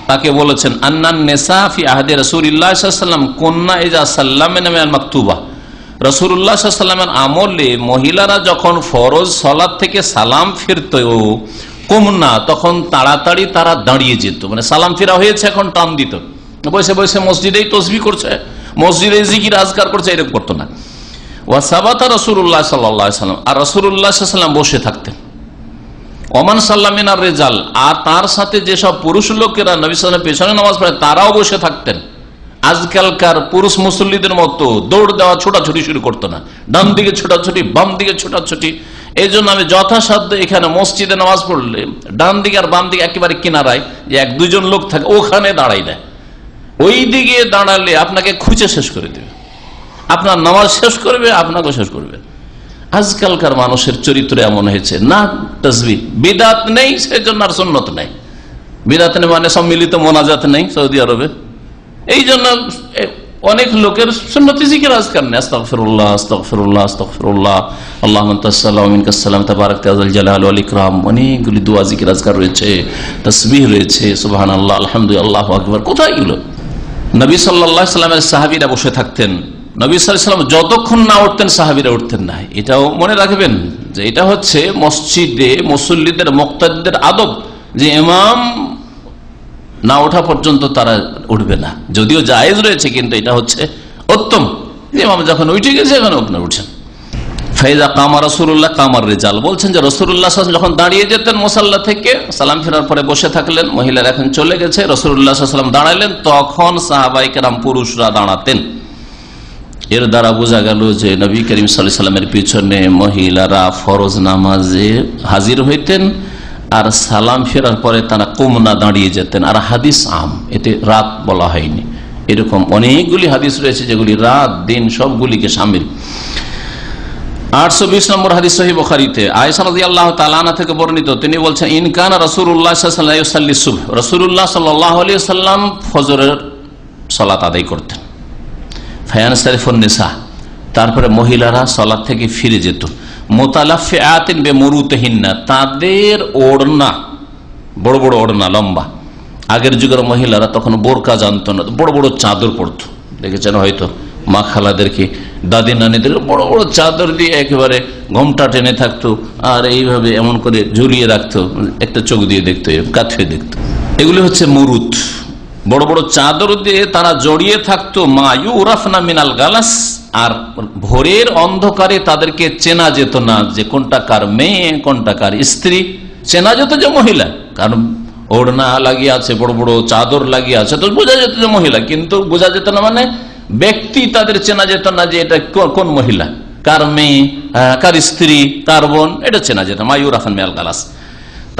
তাকে বলেছেন, আন্নান নিসা ফি আহদি রাসূলিল্লাহ সাল্লাল্লাহু আলাইহি ওয়াসাল্লাম কুননা ইযা সাল্লামনা মিনাল মাকতুবা, রাসূলুল্লাহ সাল্লাল্লাহু আলাইহি ওয়াসাল্লামের আমলে মহিলারা যখন ফরজ সালাত থেকে সালাম ফিরত, কুমনা, তখন তাড়াতাড়ি তারা দাঁড়িয়ে যেত, মানে সালাম ফিরা হয়েছে এখন টান দিত, বসে বসে মসজিদেই তাসবিহ করছে, মসজিদে জিকির আজকার করছে, এরকম করতো না। ওয়াসাবাতা রাসূলুল্লাহ সাল্লাল্লাহু আলাইহি ওয়াসাল্লাম, আর রাসূলুল্লাহ সাল্লাল্লাহু আলাইহি ওয়াসাল্লাম বসে থাকতেন। ওমান সাল্লামিনার রেজাল, আর তার সাথে যেসব পুরুষ লোকেরা নবী সাল্লাল্লাহু আলাইহি ওয়াসাল্লামের পেছনে নামাজ পড়ে তারাও বসে থাকতেন। আজকালকার পুরুষ মুসল্লিদের মতো দৌড় দেওয়া, ছোটাছুটি শুরু করতো না, ডান দিকে ছোটাছুটি, বাম দিকে ছোটাছুটি। এই জন্য আমি যথাসাধ্য এখানে মসজিদে নামাজ পড়লে ডান দিকে আর বাম দিকে একেবারে কিনারায় যে 1-2 লোক থাকে ওখানে দাঁড়াই দেয়, ওই দিকে দাঁড়ালে আপনাকে খুঁজে শেষ করে দেবে, আপনার নামাজ শেষ করবে, আপনাকে শেষ করবে। আজকালকার মানুষের চরিত্র এমন হয়েছে, না তাসবিহ বিদআত নেই, সেই জন্য আর সুন্নত নেই। বিদআত নেই মানে সম্মিলিত মোনাজাত নেই সৌদি আরবে, এই জন্য অনেক লোকের সুন্নতি জিকির আজকার নেই, আস্তাগফিরুল্লাহ আস্তাগফিরুল্লাহ আস্তাগফিরুল্লাহ, আল্লাহুম্মা আনতাস-সালামু ওয়া মিনকাস সালাম, তাবারাকতা ওয়া যাল জালাল ওয়াল ইকরাম, অনেকগুলি দোয়া জিকির আজকার রয়েছে, তাসবিহ রয়েছে, সুবহানাল্লাহ, আলহামদুলিল্লাহ, আল্লাহু আকবার। কোথায় এগুলো? নবী সাল্লাল্লাহু আলাইহি ওয়াসাল্লামের সাহাবীরা বসে থাকতেন, নবী সাল্লাল্লাহু আলাইহি ওয়াসাল্লাম যতক্ষণ না উঠতেন সাহাবীরা উঠতেন না। এটাও মনে রাখবেন যে এটা হচ্ছে মসজিদে মুসল্লিদের, মুক্তাদিদের আদব, যে ইমাম না ওঠা পর্যন্ত তারা উঠবে না, যদিও জায়েজ রয়েছে, কিন্তু এটা হচ্ছে উত্তম। ইমাম যখন উঠে গেছে এখন আপনারা উঠছেন। ফাইজা কামা রাসূলুল্লাহ কামার রিজাল, বলছেন যে রাসূলুল্লাহ সাল্লাল্লাহু আলাইহি ওয়াসাল্লাম যখন দাঁড়িয়ে যেতেন মুসাল্লা থেকে, সালাম ফেরার পরে বসে থাকলেন, মহিলারা এখন চলে গেছে, রাসূলুল্লাহ সাল্লাল্লাহু আলাইহি ওয়াসাল্লাম দাঁড়ালেন, তখন সাহাবায়ে কেরাম পুরুষরা দাঁড়াতেন। এর দ্বারা বোঝা গেল যে নবী করিম সাল্লাল্লাহু আলাইহি ওয়াসাল্লামের পিছনে মহিলারা ফরজ নামাজে হাজির হইতেন, আর সালাম ফেরার পরে তারা কুমনা দাঁড়িয়ে যেতেন। আর হাদিস আম, এতে রাত বলা হয়নি, এরকম অনেকগুলি হাদিস রয়েছে যেগুলি রাত দিন সবগুলিকে শামিল। 820 নম্বর হাদিস সহিহ বুখারীতে, আয়েশা রাদিয়াল্লাহু তাআলা আনহা থেকে বর্ণিত, তিনি বলছেন, ইন কানা রাসূলুল্লাহ সাল্লাল্লাহু আলাইহি ওয়াসাল্লাম ইউসাল্লি সুবহ, রাসূলুল্লাহ সাল্লাল্লাহু আলাইহি ওয়াসাল্লাম ফজরের সালাত আদায় করতেন। ফায়ানসারিফুন নিসা, তারপরে মহিলারা সালাত থেকে ফিরে যেত। মুতালাফিআতিন বিমুরুতিহিন্না, তাদের ওড়না, বড় বড় ওড়না, লম্বা। আগের যুগের মহিলারা তখন বোরকা জানতো না, বড় বড় চাদর পরতো, দেখেছেন হয়তো মা খালাদেরকে, দাদি নানিদের বড় বড় চাদর দিয়ে একেবারে ঘোমটা টেনে থাকতো, আর এইভাবে এমন করে ঝুলিয়ে রাখতো, একটা চোখ দিয়ে দেখতো, কাছে দেখতো। এগুলি হচ্ছে মুরুত, বড় বড় চাদর দিয়ে তারা জড়িয়ে থাকতো। মা ইউরাফনা মিনাল গালাস, আর ভোরের অন্ধকারে তাদেরকে চেনা যেত না যে কোনটা কার মেয়ে কোনটা কার স্ত্রী। চেনা যেত যে মহিলা, কারণ ওড়না লাগিয়ে আছে, বড় বড় চাদর লাগিয়ে আছে, তো বোঝা যেত যে মহিলা, কিন্তু বোঝা যেত না মানে ব্যক্তি তাদের চেনা যেত না যে এটা কোন মহিলা, কার মেয়ে, কার স্ত্রী, কার বোন, এটা চেনা যেত। মা ইউরাফনা মিনাল গালাস।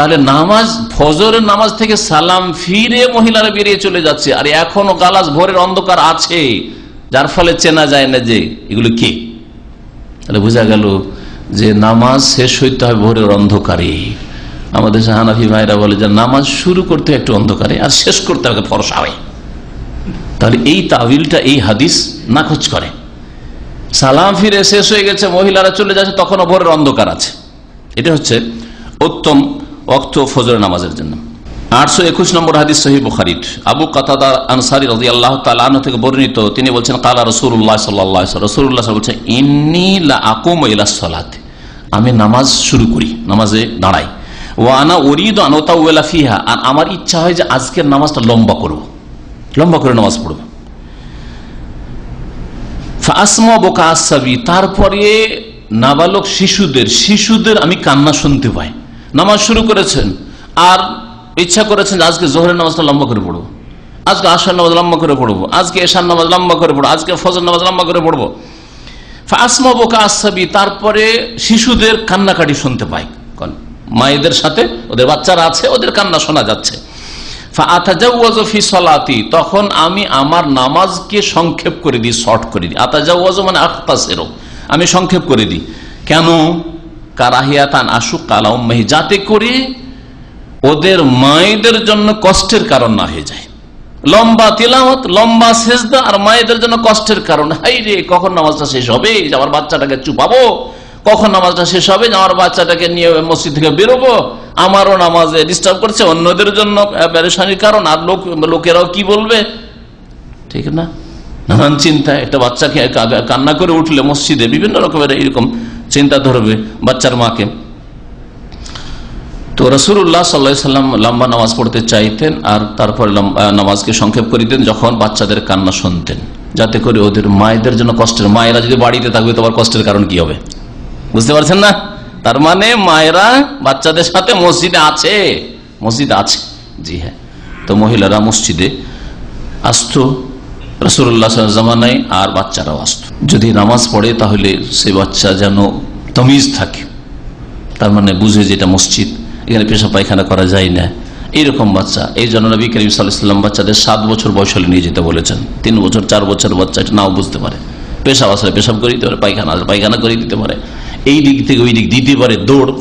তাহলে নামাজ, ফজরের নামাজ থেকে সালাম ফিরে মহিলারা বেরিয়ে চলে যাচ্ছে, আর এখনো গালাস ভোরের অন্ধকার আছে, যার ফলে চেনা যায় না যে এগুলো কে। তাহলে বোঝা গেল যে নামাজ শেষ হইতে হবে ভোরের অন্ধকারে। আমাদের হানাফি ভাইরা বলে যে নামাজ শুরু করতে একটু অন্ধকারে আর শেষ করতে হবে ফরসা হয়। তাহলে এই তাবিলটা এই হাদিস নাকচ করে। সালাম ফিরে শেষ হয়ে গেছে, মহিলারা চলে যাচ্ছে, তখনও ভোরের অন্ধকার আছে। এটা হচ্ছে উত্তম ওয়াক্ত ফজর নামাজের জন্য। 821 নম্বর হাদিস সহিহ বুখারীর, আবু কাতাদা আনসারী রাদিয়াল্লাহু তাআলা আনহু থেকে বর্ণিত, তিনি বলছেন কালা রাসূলুল্লাহ সাল্লাল্লাহু আলাইহি ওয়াসাল্লাম, রাসূলুল্লাহ বলছেন ইন্নী লা আকুমু ইলাস সালাত, আমি নামাজ শুরু করি, নামাজে দাঁড়াই, ওয়া আনা উরিদু আন উতাওয়ালা ফিহা, আর আমার ইচ্ছা হয় যে আজকের নামাজটা লম্বা করব, লম্বা করে নামাজ পড়ব। ফাসমা বুকা আসসাবি, তারপরে নাবালক শিশুদের আমি কান্না শুনতে পাই। নামাজ শুরু করেছেন আর ইচ্ছা করেছেন যে আজকে জোহরের নামাজটা লম্বা করে পড়বো, আজকে আসর নামাজ লম্বা করে পড়বো, আজকে এশার নামাজ লম্বা করে পড়বো, আজকে ফজর নামাজ লম্বা করে পড়বো। ফাসমা বুকা আসসাবি, তারপরে শিশুদের কান্নাকাটি শুনতে পাই, মায়েদের সাথে ওদের বাচ্চারা আছে, ওদের কান্না শোনা যাচ্ছে। ফাআতাজাওয়াজু ফি সলাতি, তখন আমি আমার নামাজকে সংক্ষেপ করে দিই, শর্ট করে দিই। আতাজাওয়াজু মানে আখতাসিরু, আমি সংক্ষেপ করে দিই। কেন? কারাহিয়াতান আশুক আলা উম্মিহি, যাতে করে ওদের মায়েদের জন্য কষ্টের কারণ না হয়ে যায়। লম্বা তিলাওয়াত, লম্বা সেজদা, আর মায়েদের জন্য কষ্টের কারণ। হাই রে, কখন নামাজটা শেষ হবে যে আমার বাচ্চাটাকে চুপাবো, কখন নামাজটা শেষ হবে যে আমার বাচ্চাটাকে নিয়ে মসজিদ থেকে বেরোবো, আমারও নামাজে ডিস্টার্ব করছে, অন্যদের জন্য পেরেশানির কারণ, আর লোকেরাও কি বলবে, ঠিক না? নানান চিন্তা। একটা বাচ্চাকে কান্না করে উঠলে মসজিদে বিভিন্ন রকমের এইরকম চিন্তা ধরবে বাচ্চার মাকে। তো রাসূলুল্লাহ সাল্লাল্লাহু আলাইহি ওয়াসাল্লাম লম্বা নামাজ পড়তে চাইতেন, আর তারপরে নামাজকে সংক্ষেপ করে দিতেন যখন বাচ্চাদের কান্না শুনতেন, যাতে করে ওদের মায়েদের জন্য কষ্টের, মায়েরা যদি বাড়িতে থাকবে তোমার কষ্টের কারণ কি হবে, বুঝতে পারছেন না? তার মানে মায়েরা বাচ্চাদের সাথে মসজিদে আছে, জি হ্যাঁ। তো মহিলারা মসজিদে আসতো রাসূলুল্লাহ সাল্লাল্লাহু আলাইহি ওয়াসাল্লাম জামানায়, আর বাচ্চারাও আসতো। যদি নামাজ পড়ে তাহলে সে বাচ্চা যেন তমিজ থাকে, তার মানে বুঝে যে এটা মসজিদ, এখানে পেশাব পায়খানা করা যায় না, এইরকম বাচ্চা। এই জন্য নবী করিম সাল্লাল্লাহু আলাইহি ওয়াসাল্লাম বাচ্চাদের 7 বছর বয়স হলে নিয়ে যেতে বলেছেন। 3 বছর 4 বছর বাচ্চা এটা নাও বুঝতে পারে, পেশাব আসলে পেশাব করে দিতে পারে, পায়খানা আসলে পায়খানা করে দিতে পারে, এই দিক থেকে ওই দিক দিতে পারে, দৌড়,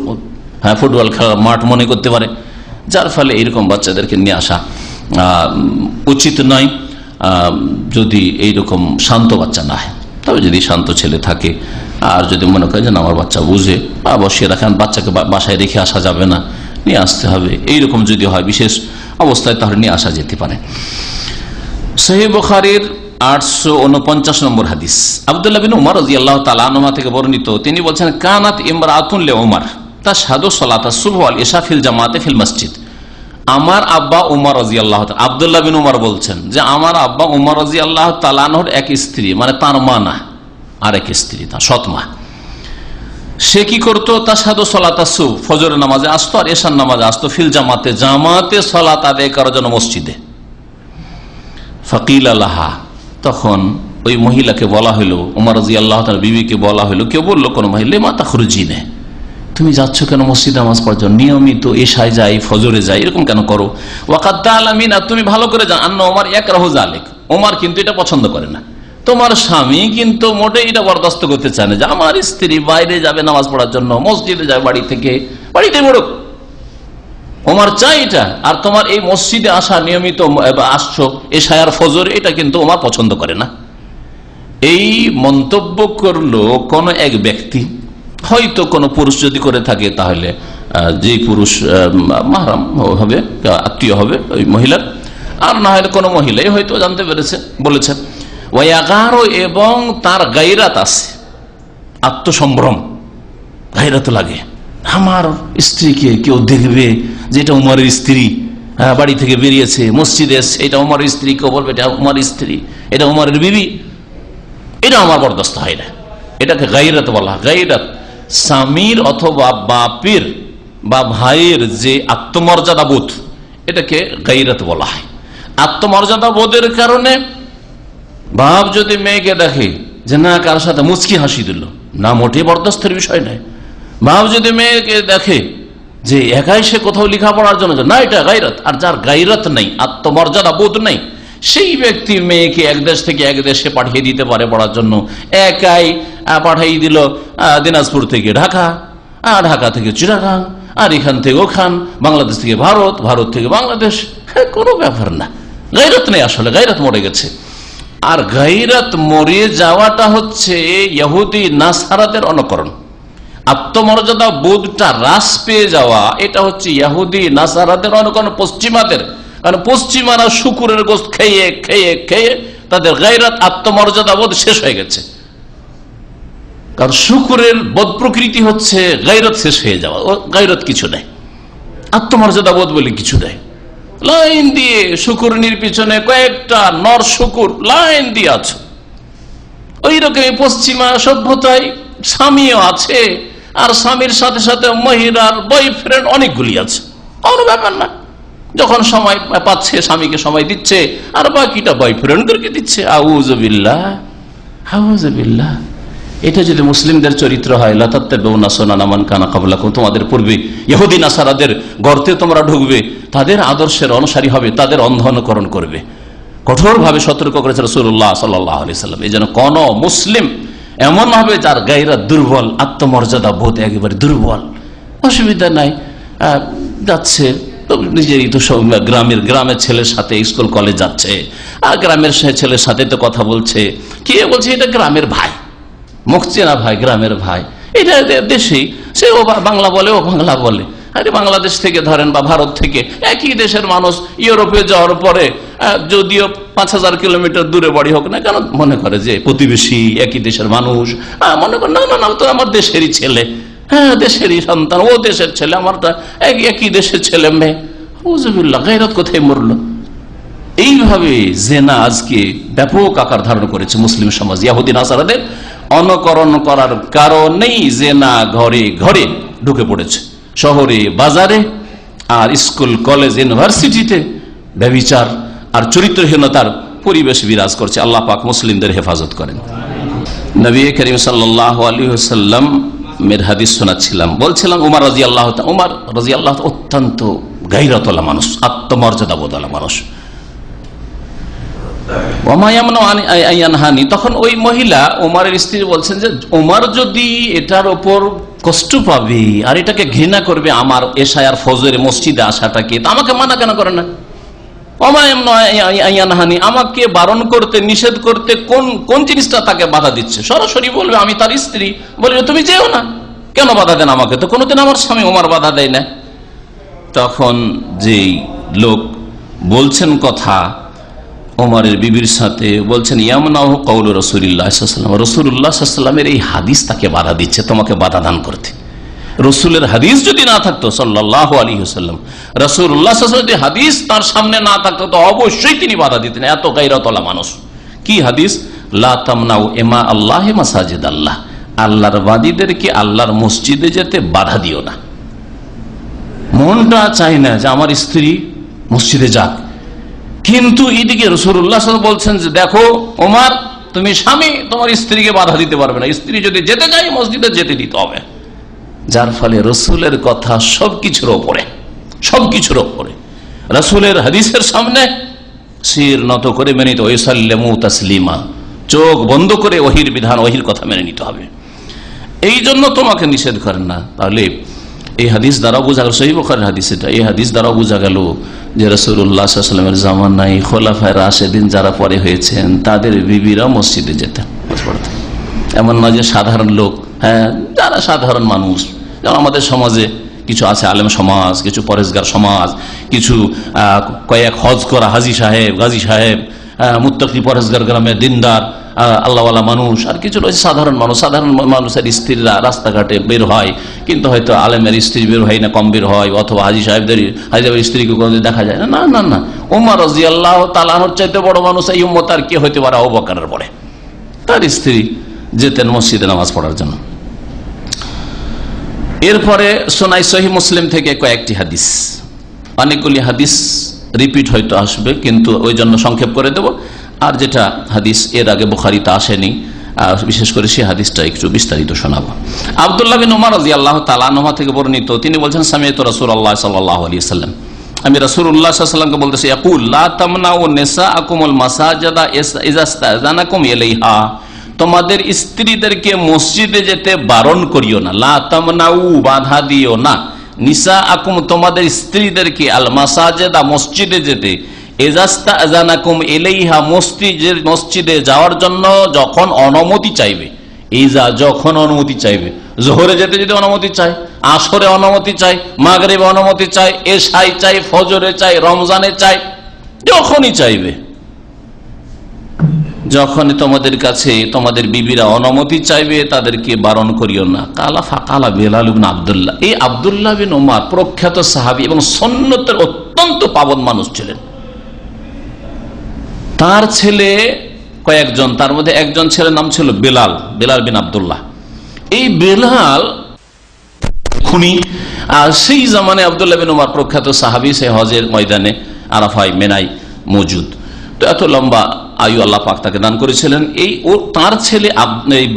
হ্যাঁ ফুটবল খেলার মাঠ মনে করতে পারে, যার ফলে এইরকম বাচ্চাদেরকে নিয়ে আসা উচিত নয় যদি এইরকম শান্ত বাচ্চা না হয়। তবে যদি শান্ত ছেলে থাকে আর যদি মনে করে যে আমার বাচ্চা বুঝে, বসিয়ে রাখেন, বাচ্চাকে বাসায় রেখে আসা যাবে না, নিয়ে আসতে হবে, এইরকম যদি হয় বিশেষ অবস্থায়, তাহলে নিয়ে আসা যেতে পারে। সহিহ বুখারীর 849 নম্বর হাদিস, আব্দুল্লাহ বিন উমর রাদিয়াল্লাহু তাআলা আনহু থেকে বর্ণিত, তিনি বলছেন কানাত ইমরাতুন লি উমর তাশহাদু সালাতাস সুবহ ওয়াল ইশা ফিল জামাতে ফিল মসজিদ। আমার আব্বা উমর রাদিয়াল্লাহু তাআলা, আব্দুল্লাহ বিন উমর বলছেন যে আমার আব্বা উমর রাদিয়াল্লাহু তাআলা আনহুর এক স্ত্রী, মানে তার মা না, আর এক স্ত্রী, তার সৎ মা, সে কি করতো, তাশহাদু সালাতাস সুবহ, ফজরের নামাজে আসতো আর ইশার নামাজে আসতো, ফিল জামাতে, জামাতে সালাত আদায় করার জন্য মসজিদে। ফাকিলা লাহা, তখন ওই মহিলাকে বলা হইল, উমর রাদিয়াল্লাহু তাআলা বিবিকে বলা হইল, কেউ বললো কোন মহিলা, মা তাখরুজিনে, তুমি যাচ্ছ কেন মসজিদে নামাজ পড়ার জন্য, নিয়মিত এশায় যাই, ফজরে যাই, এরকম কেন করো? ওয়াকাদ তাআলামিন, তুমি ভালো করে জানো, আন্না ওমর ইয়াকরাহু যালিক, ওমর কিন্তু এটা পছন্দ করে না, তোমার স্বামী কিন্তু মোটেই এটা বরদাস্ত করতে চায় না যে আমার স্ত্রী বাইরে যাবে নামাজ পড়ার জন্য, মসজিদে যাবে বাড়ি থেকে, বাড়িতে পড়ুক, ওমর চাই এটা। আর তোমার এই মসজিদে আসা, নিয়মিত আসছো এশায় আর ফজর, এটা কিন্তু ওমর পছন্দ করে না। এই মন্তব্য করলো কোন এক ব্যক্তি, হয়তো কোনো পুরুষ যদি করে থাকে, তাহলে যে পুরুষ মাহরাম হবে, আত্মীয় হবে ওই মহিলার, আর না হলে কোনো মহিলাই হয়তো জানতে পেরেছে, বলেছেন। ওয়াগারো, এবং তার গায়রাত আছে, আত্মসম্ভ্রম, গায়রাত লাগে, আমার স্ত্রীকে কেউ দেখবে যে এটা উমরের স্ত্রী, বাড়ি থেকে বেরিয়েছে, মসজিদে এসছে, এটা উমরের স্ত্রী, কেউ বলবে এটা উমরের স্ত্রী, এটা উমরের বিবি, এটা আমার বরদাস্ত হয় না, এটাকে গায়রাত বলা হয়। গায়রাত স্বামীর অথবা বাপের বা ভাইয়ের যে আত্মমর্যাদা বোধ, এটাকে গায়রাত বলা হয়। আত্মমর্যাদা বোধের কারণে বাপ যদি মেয়েকে দেখে যে না কার সাথে মুচকি হাসি দিল, না মোটেই বরদাস্তের বিষয় নয়। বাপ যদি মেয়েকে দেখে যে একাই সে কোথাও লেখাপড়ার জন্য না, এটা গায়রত। আর যার গায়রত নেই, আত্মমর্যাদা বোধ নেই, সেই ব্যক্তি মেয়েকে এক দেশ থেকে এক দেশে পাঠিয়ে দিতে পারে পড়ার জন্য। একাই পাঠিয়ে দিল দিনাজপুর থেকে ঢাকা, ঢাকা থেকে চিটাগাং, আর এখান থেকে ওখান, বাংলাদেশ থেকে ভারত, ভারত থেকে বাংলাদেশ। কোনো ব্যাপার না, গায়রত নেই, আসলে গায়রত মরে গেছে। আর গায়রত মরে যাওয়াটা হচ্ছে ইহুদি নাসারাদের অনুকরণ। আত্মমর্যাদা বোধটা হ্রাস পেয়ে যাওয়া, এটা হচ্ছে ইহুদি নাসারাদের অনুকরণ, পশ্চিমাদের। কারণ পশ্চিমারা শুকুরের গোশত খেয়ে খেয়ে খেয়ে তাদের গায়রত, আত্মমর্যাদা বোধ শেষ হয়ে গেছে। কারণ শুকুরের বোধ প্রকৃতি হচ্ছে গায়রত শেষ হয়ে যাওয়া। গায়রত কিছু নেই, আত্মমর্যাদা বোধ বলে কিছু নেই। লাইন দিয়ে শুকুরনির পিছনে কয়েকটা নর শুকুর লাইন দিয়ে আছে। ওই রকমই পশ্চিমা সভ্যতায় স্বামীও আছে, আর স্বামীর সাথে সাথে মহিলার বয়ফ্রেন্ড অনেকগুলি আছে। কোনো ব্যাপার না, যখন সময় পাচ্ছে স্বামীকে সময় দিচ্ছে, আর বাকিটা বয়ফ্রেন্ডদেরকে দিচ্ছে। আউযুবিল্লাহ, আউযুবিল্লাহ। এটা যদি মুসলিমদের চরিত্র হয়, লাতাত্তাবিউনা সুনানা মান কানা ক্বাবলাকুম, তোমাদের পূর্বে ইহুদি নাসারাদের গর্তে তোমরা ঢুকবে, তাদের আদর্শের অনুসারী হবে, তাদের অন্ধ অনুকরণ করবে। কঠোরভাবে সতর্ক করেছে রাসূলুল্লাহ সাল্লাল্লাহু আলাইহি সাল্লাম। এই জন্য কোন মুসলিম এমন হবে যার গায়রত দুর্বল, আত্মমর্যাদা বোধ একেবারে দুর্বল, অসুবিধা নাই, যাচ্ছে নিজেরই তো গ্রামের ছেলের সাথে স্কুল কলেজ যাচ্ছে, আর গ্রামের ছেলের সাথে তো কথা বলছে। কে বলছে? এটা গ্রামের ভাই, মুখ চেনা ভাই, গ্রামের ভাই। এটা দেশেই, সে ও বাংলা বলে, ও বাংলা বলে। আরে বাংলাদেশ থেকে ধরেন বা ভারত থেকে, একই দেশের মানুষ ইউরোপে যাওয়ার পরে যদিও 5000 কিলোমিটার দূরে বাড়ি হোক না কেন, মনে করে যে প্রতিবেশী, একই দেশের মানুষ। মনে করে না না না, তো আমার দেশেরই ছেলে, হ্যাঁ দেশেরই সন্তান, ও দেশের ছেলে, আমার তো একই দেশের ছেলে মেয়ে। আউযুবিল্লাহ, গায়রত কোথায় মরলো? এইভাবে জেনা আজকে ব্যাপক আকার ধারণ করেছে মুসলিম সমাজ। ইহুদি নাসারাদের অনুকরণ করার কারণেই জেনা ঘরে ঘরে ঢুকে পড়েছে, শহরে বাজারে, আর স্কুল কলেজ ইউনিভার্সিটিতে ব্যভিচার আর চরিত্রহীনতার পরিবেশ বিরাজ করছে। আল্লাহ পাক মুসলিমদের হেফাজত করেন। নবী করিম সাল্লাল্লাহু আলাইহি ওয়াসাল্লাম এর হাদিস শোনাচ্ছিলাম, বলছিলাম উমর রাদিয়াল্লাহু অত্যন্ত গায়রতওয়ালা মানুষ, আত্মমর্যাদাবোধওয়ালা মানুষ। তখন ওই মহিলা উমরের স্ত্রী বলছেন যে উমর যদি এটার ওপর কষ্ট পাবে আর এটাকে ঘৃণা করবে, আমার এশা আর ফজরে মসজিদে আসাটাকে, আমাকে মানা কেন করে না? আমাকে বারণ করতে, নিষেধ করতে কোন জিনিসটা তাকে বাধা দিচ্ছে? সরাসরি বলবে, আমি তার স্ত্রী, বলবে তুমি যেও না, কেন বাধা দেন আমাকে? তো কোনোদিন আমার স্বামী উমর বাধা দেয় না। তখন যেই লোক বলছেন কথা ওমরের বিবির সাথে, বলছেন ইয়ামনাহু কওলু রাসূলিল্লাহ সাল্লাল্লাহু আলাইহি ওয়াসাল্লাম, রাসূলুল্লাহ সাল্লাল্লাহু আলাইহি ওয়াসাল্লামের এই হাদিস তাকে বাধা দিচ্ছে, তোমাকে বাধা দান করতে। রাসূলের হাদিস যদি না থাকতো সাল্লাল্লাহু আলাইহি ওয়াসাল্লাম, রাসূলুল্লাহ সাল্লাল্লাহু আলাইহি ওয়াসাল্লাম যদি হাদিস তার সামনে না থাকতো তো অবশ্যই তিনি বাধা দিতেন। এত গায়রতওয়ালা মানুষ। কি হাদিস? লা তামনাউ ইমা আল্লাহি মাসাজিদ আল্লাহ, আল্লাহর বাদীদেরকে আল্লাহর মসজিদে যেতে বাধা দিও না। মনটা চায় না যে আমার স্ত্রী মসজিদে যাক, কিন্তু এদিকে রাসূলুল্লাহ সাল্লাল্লাহু আলাইহি ওয়াসাল্লাম বলছেন যে দেখো ওমর, তুমি স্বামী, তোমার স্ত্রীকে বাধা দিতে পারবে না, স্ত্রী যদি যেতে চায় মসজিদে যেতে দিতে হবে। যার ফলে রাসূলের কথা সবকিছুর ওপরে, সবকিছুর ওপরে রাসূলের হাদিসের সামনে শির নত করে মেনে নিতে, ওয়াসাল্লিমু তাসলিমা, চোখ বন্ধ করে ওহির বিধান, ওহির কথা মেনে নিতে হবে। এই জন্য তোমাকে নিষেধ করেন না। তাহলে এই হাদিস দ্বারা বোঝা গেল, সহিহ বুখারীর হাদিস এটা, এই হাদিস দ্বারা বোঝা গেল যে রাসূলুল্লাহ সাল্লাল্লাহু আলাইহি ওয়াসাল্লামের জামানায় খোলাফায়ে রাশেদিন যারা পরে হয়েছেন তাদের বিবিরা মসজিদে যেতেন। এমন নয় যে সাধারণ লোক, হ্যাঁ যারা সাধারণ মানুষ, যেমন আমাদের সমাজে কিছু আছে আলেম সমাজ, কিছু পরেশগার সমাজ, কিছু কয়েক হজ করা হাজি সাহেব, গাজী সাহেব, মুত্তাকি পরেশগার গ্রামের দিনদার আল্লাহওয়ালা মানুষ, আর কিছু রয়েছে সাধারণ মানুষ। সাধারণ মানুষের স্ত্রীরা রাস্তাঘাটে বের হয়, কিন্তু হয়তো আলেমের স্ত্রী বের হয় না, কম বের হয়, অথবা হাজি সাহেবদের স্ত্রীকে কোনোদিন দেখা যায় না। না না না, ওমর রাদিয়াল্লাহু তাআলা আনহুর চাইতে বড় মানুষ এই উম্মত আর কে হইতে পারে? আবু বকরের পরে তার স্ত্রী যেতেন মসজিদে নামাজ পড়ার জন্য। এরপরে শোনাই সহিহ মুসলিম থেকে কয়েকটি হাদিস, অনেকগুলি হাদিস রিপিট হয়তো আসবে, কিন্তু ওই জন্য সংক্ষেপ করে দেব। আর যেটা হাদিস এর আগে বুখারীতে আসেনি, বিশেষ করে সেই হাদিসটা একটু বিস্তারিত শোনাবো। আব্দুল্লাহ বিন উমর রাদিয়াল্লাহু তাআলা আনহু থেকে বর্ণিত, তিনি বলছেন সামিআতু রাসূলুল্লাহ সাল্লাল্লাহু আলাইহি ওয়াসাল্লাম, আমি রাসূলুল্লাহ সাল্লাল্লাহু আলাইহি ওয়াসাল্লামকে বলতেছি, ইয়াকুল লা তামনাউ নিসাআকুমুল মাসাজিদা ইযা ইসতাযানাকুম ইলাইহা, তোমাদের স্ত্রীদেরকে মসজিদে যেতে বারণ করিও না। লা তামনাউ, বাধা দিও না, নিসাআকুম, তোমাদের স্ত্রীদেরকে, আল মাসাজিদা, মসজিদে যেতে, ইজাস্তাযানাকুম ইলাইহা, মসজিদে যাওয়ার জন্য যখন অনুমতি চাইবে, ইজা, যখন অনুমতি চাইবে, জোহরে যেতে যদি অনুমতি চাই, আসরে অনুমতি চাই, মাগরিবে অনুমতি চাই, এশায় চাই, ফজরে চাই, রমজানে চাই, যখনই চাইবে, যখনই তোমাদের কাছে তোমাদের বিবিরা অনুমতি চাইবে তাদেরকে বারণ করিও না। কালা ফাকালা বেলাল ইবনে আব্দুল্লাহ, এই আব্দুল্লাহ বিন উমর প্রখ্যাত সাহাবী এবং সুন্নতের অত্যন্ত পাবন মানুষ ছিলেন। তার ছেলে কয়েকজন, তার মধ্যে একজন ছেলের নাম ছিল বেলাল, বেলাল বিন আব্দুল্লাহ। এই বেলাল খুনি, আর সেই জামানে আব্দুল্লাহ বিন উমর প্রখ্যাত সাহাবী, সে হজের ময়দানে আরাফায় মেনায় মজুদ। তো এত লম্বা আয়ু আল্লাহ পাক তাকে দান করেছিলেন। এই ও তার ছেলে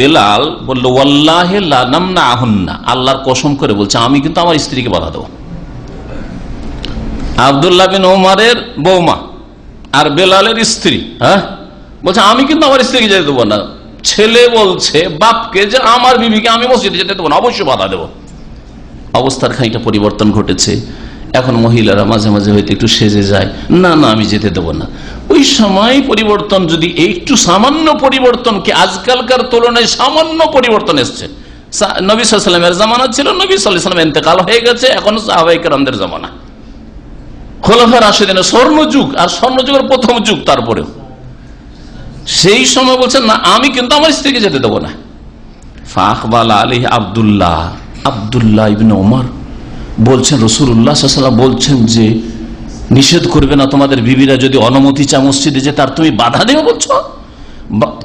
বেলাল বলল, ওয়াল্লাহি লা নামনাহুন্না, আল্লাহর কসম করে বলছে আমি কিন্তু আমার স্ত্রীকে বাধা দেব। আব্দুল্লাহ বিন উমরের বৌমা আর বেলালের স্ত্রী, হ্যাঁ, বলছে আমি কিন্তু আমার স্ত্রীকে যেতে দেবো না। ছেলে বলছে বাপকে যে আমার বিবিকে আমি মসজিদে যেতে দেবো না, অবশ্যই বাধা দেবো। অবস্থার খানিকটা পরিবর্তন ঘটেছে। এখন মহিলারা মাঝে মাঝে হয়তো একটু সেজে যায়, না না আমি যেতে দেবো না। ওই সময় পরিবর্তন যদি একটু সামান্য পরিবর্তন, কি আজকালকার তুলনায় সামান্য পরিবর্তন এসছে। নবী সাল্লাল্লাহু আলাইহি ওয়াসাল্লামের জামানা ছিল, নবী সাল্লাল্লাহু আলাইহি ওয়াসাল্লাম ইন্তেকাল হয়ে গেছে, এখন সাহাবায়ে কেরামদের জামানা, খোলাফায়ে রাশিদিনের স্বর্ণযুগ, আর স্বর্ণযুগের প্রথম যুগ। তারপরেও সেই সময় বলছেন না আমি কিন্তু আমার স্ত্রীকে যেতে দেবো না। ফাখবালা আলাইহি আব্দুল্লাহ, আব্দুল্লাহ ইবনে ওমর বলছেন রাসূলুল্লাহ সাল্লাল্লাহু আলাইহি ওয়াসাল্লাম বলছেন যে নিষেধ করবে না তোমাদের বিবিরা যদি অনুমতি চায় মসজিদে যেতে, তার তুমি বাধা দেবে বলছো।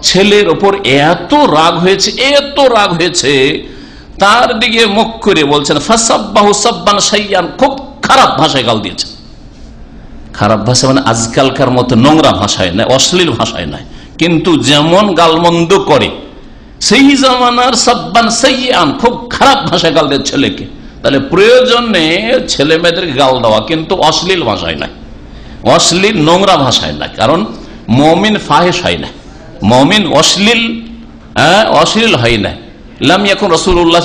ছেলের ওপর এত রাগ হয়েছে, এত রাগ হয়েছে, তার দিকে মুখ করে বলছেন ফাসাব্বাহু সাব্বান শাইয়ান, খুব খারাপ ভাষায় গাল দিয়েছেন। খারাপ ভাষা মানে আজকালকার মতো নোংরা ভাষায় নয়, অশ্লীল ভাষায় নয়, কিন্তু যেমন গালমন্দ করে সেই জামানার সাব্বান শাইয়ান, খুব খারাপ ভাষায় গাল দেয় ছেলেকে। তাহলে প্রয়োজনে ছেলে মেয়েদেরকে গাল দেওয়া, কিন্তু অশ্লীল ভাষায় নাই, অশ্লীল নোংরা ভাষায় নাই। কারণ মুমিন ফাহিশ হয় না, মুমিন অশ্লীল অশ্লীল হয় না। লাম ইয়াকুন রাসূলুল্লাহ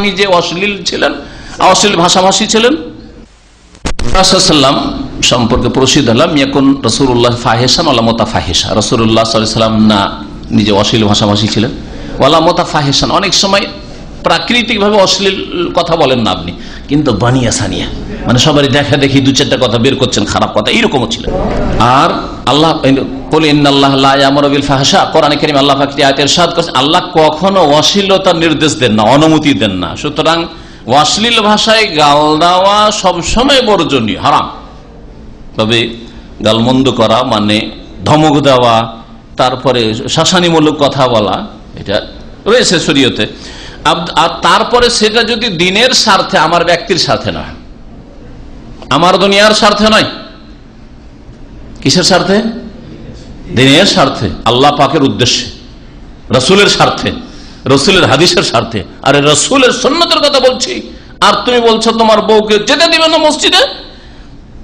নিজে অশ্লীল ছিলেন, অশ্লীল ভাষাভাষী ছিলেন। রাসূলুল্লাহ সম্পর্কে প্রসিদ্ধ লাম ইয়াকুন রাসূলুল্লাহ ফাহিশান ওয়ালা মুতাফাহিশা, রাসূলুল্লাহ সাল্লাল্লাহু আলাইহি ওয়াসাল্লাম না নিজে অশ্লীল ভাষাভাষী ছিলেন, ওয়ালা মুতাফাহিশান, অনেক সময় প্রাকৃতিক ভাবে অশ্লীল কথা বলেন না আপনি, কিন্তু বানিয়া সানিয়া মানে সবারই দেখা দেখি দু চারটা কথা বের করছেন খারাপ কথা, এইরকমও ছিলেন। আর আল্লাহ বলে ইন্নাল্লাহ লা ইয়ামুরু বিল ফাহশা, কোরআনে কারীমে আল্লাহ পাক আয়াতে ইরশাদ করেছেন আল্লাহ কখনো অশ্লীলতার নির্দেশ দেন না, অনুমতি দেন না। সুতরাং অশ্লীল ভাষায় গাল দেওয়া সবসময় বর্জনীয়, হারাম। তবে গালমন্দ করা মানে ধমক দেওয়া, তারপরে শাসানিমূলক কথা বলা, এটা রয়েছে শরীয়তে। আর তারপরে সেটা যদি দিনের স্বার্থে, আমার ব্যক্তির স্বার্থে নয়, আমার দুনিয়ার স্বার্থে নয়, কিসের স্বার্থে? দিনের স্বার্থে, আল্লাহ পাকের উদ্দেশ্যে, রসুলের স্বার্থে, রসুলের হাদিসের স্বার্থে। আরে রসুলের সুন্নতের কথা বলছি, আর তুমি বলছো তোমার বউকে যেতে দিবে না মসজিদে।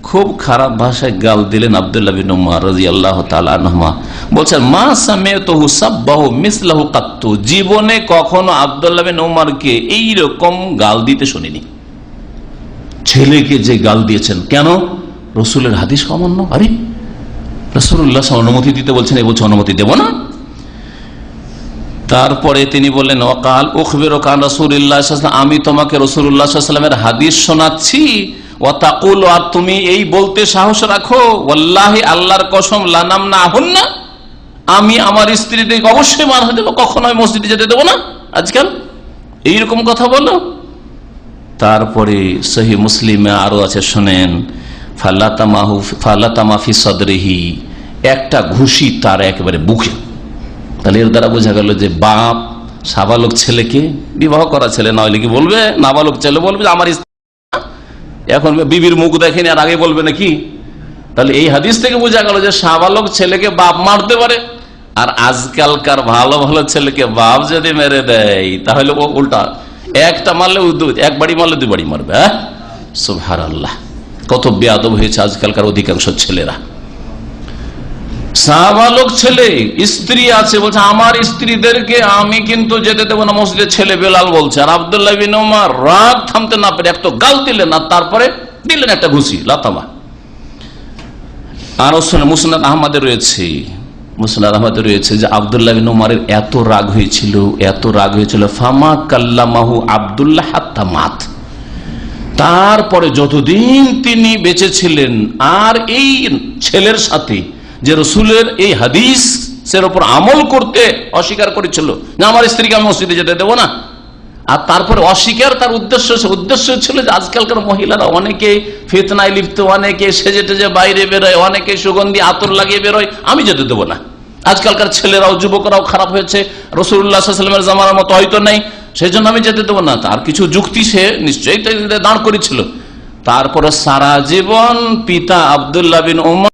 খুব খারাপ ভাষায় গাল দিলেন আব্দুল্লাহ বিন উমর রাদিয়াল্লাহু তাআলা আনহুমা। বলছেন মা সামিআতুহু সাব্বাহু মিসলাহু কাত্তু, জীবনে কখনো আব্দুল্লাহ বিন উমরকে এইরকম গাল দিতে শুনিনি। ছেলেকে যে গাল দিয়েছেন, কেন? রসুলের হাদিস অমান্য। আরে রাসূলুল্লাহ অনুমতি দিতে বলছেন, এ বলছে অনুমতি দেব না। তারপরে তিনি বললেন ওয়াকাল উখবিরুকা আন রাসূলিল্লাহ সাল্লাল্লাহু আলাইহি ওয়াসাল্লাম, আমি তোমাকে রাসূলুল্লাহ সাল্লাল্লাহু আলাইহি ওয়াসাল্লামের হাদিস শোনাচ্ছি। ওয়া তাকুল, আর তুমি এই বলতে সাহস রাখো ওয়াল্লাহি, আল্লাহর কসম, লা নামনাহুন্না, আমি আমার স্ত্রীদেরকে অবশ্যই বাধা দেব, কখনো আমি মসজিদে যেতে দেবো না। আজকাল এইরকম কথা বলো। তারপরে সহিহ মুসলিমে আরো আছে, শোনেন ফালাতামা ফি সদরিহি, একটা ঘুষি তার একেবারে বুকে। তাহলে এর দ্বারা বোঝা গেল যে বাপ সাবালক ছেলেকে, বিবাহ করা ছেলে না হলে কি বলবে, নাবালক ছেলে বলবে আমার এখন বিবির মুখ দেখেনি আর আগে বলবে নাকি? তাহলে এই হাদিস থেকে বোঝা গেল যে সাবালক ছেলেকে বাপ মারতে পারে, আর আজকালকার ভালো ভালো ছেলেকে বাপ যদি মেরে দেয় তাহলে ও উল্টা একটা মারলে এক বাড়ি মারলে 2 বাড়ি মারবে। হ্যাঁ, সুবহানাল্লাহ, কত বেয়াদব হয়েছে আজকালকার অধিকাংশ ছেলেরা। সাবালক ছেলে, স্ত্রী আছে, বলছে আমার স্ত্রীদেরকে আমি কিন্তু যেতে দেবো না মসজিদে। ছেলে বেলাল বলছে, আর আব্দুল্লাহ বিন ওমর রাগ থামতে না পেরে একটা গাল দিলেন, আর তারপরে দিলেন একটা ঘুষি, লাতামা। আর মুসনাদ আহমদে রয়েছে যে আব্দুল্লাহ বিন ওমরের এত রাগ হয়েছিল ফামা কাল্লামাহু আব্দুল্লাহ হাত্তা মাত, তারপরে যতদিন তিনি বেঁচে ছিলেন আর এই ছেলের সাথে যে রসুলের এই হাদিসের উপর আমল করতে অস্বীকার করেছিল, যে আমার স্ত্রীকে আমি মসজিদে যেতে দেবো না, আর তারপরে অস্বীকার তার উদ্দেশ্য ছিল যে আজকালকার মহিলারা অনেকে ফিতনায় লিপ্ত, অনেকে সেজে টেজে বাইরে বেরোয়, অনেকে সুগন্ধি আতর লাগিয়ে বেরোয়, আমি যেতে দেবো না। আজকালকার ছেলেরাও যুবকরাও খারাপ হয়েছে, রাসূলুল্লাহ সাল্লাল্লাহু আলাইহি ওয়াসাল্লামের জামানার মতো হয়তো নেই, সেই জন্য আমি যেতে দেবো না। তার কিছু যুক্তি সে নিশ্চয়ই দাঁড় করেছিল। তারপরে সারা জীবন পিতা আব্দুল্লাহ বিন ওমর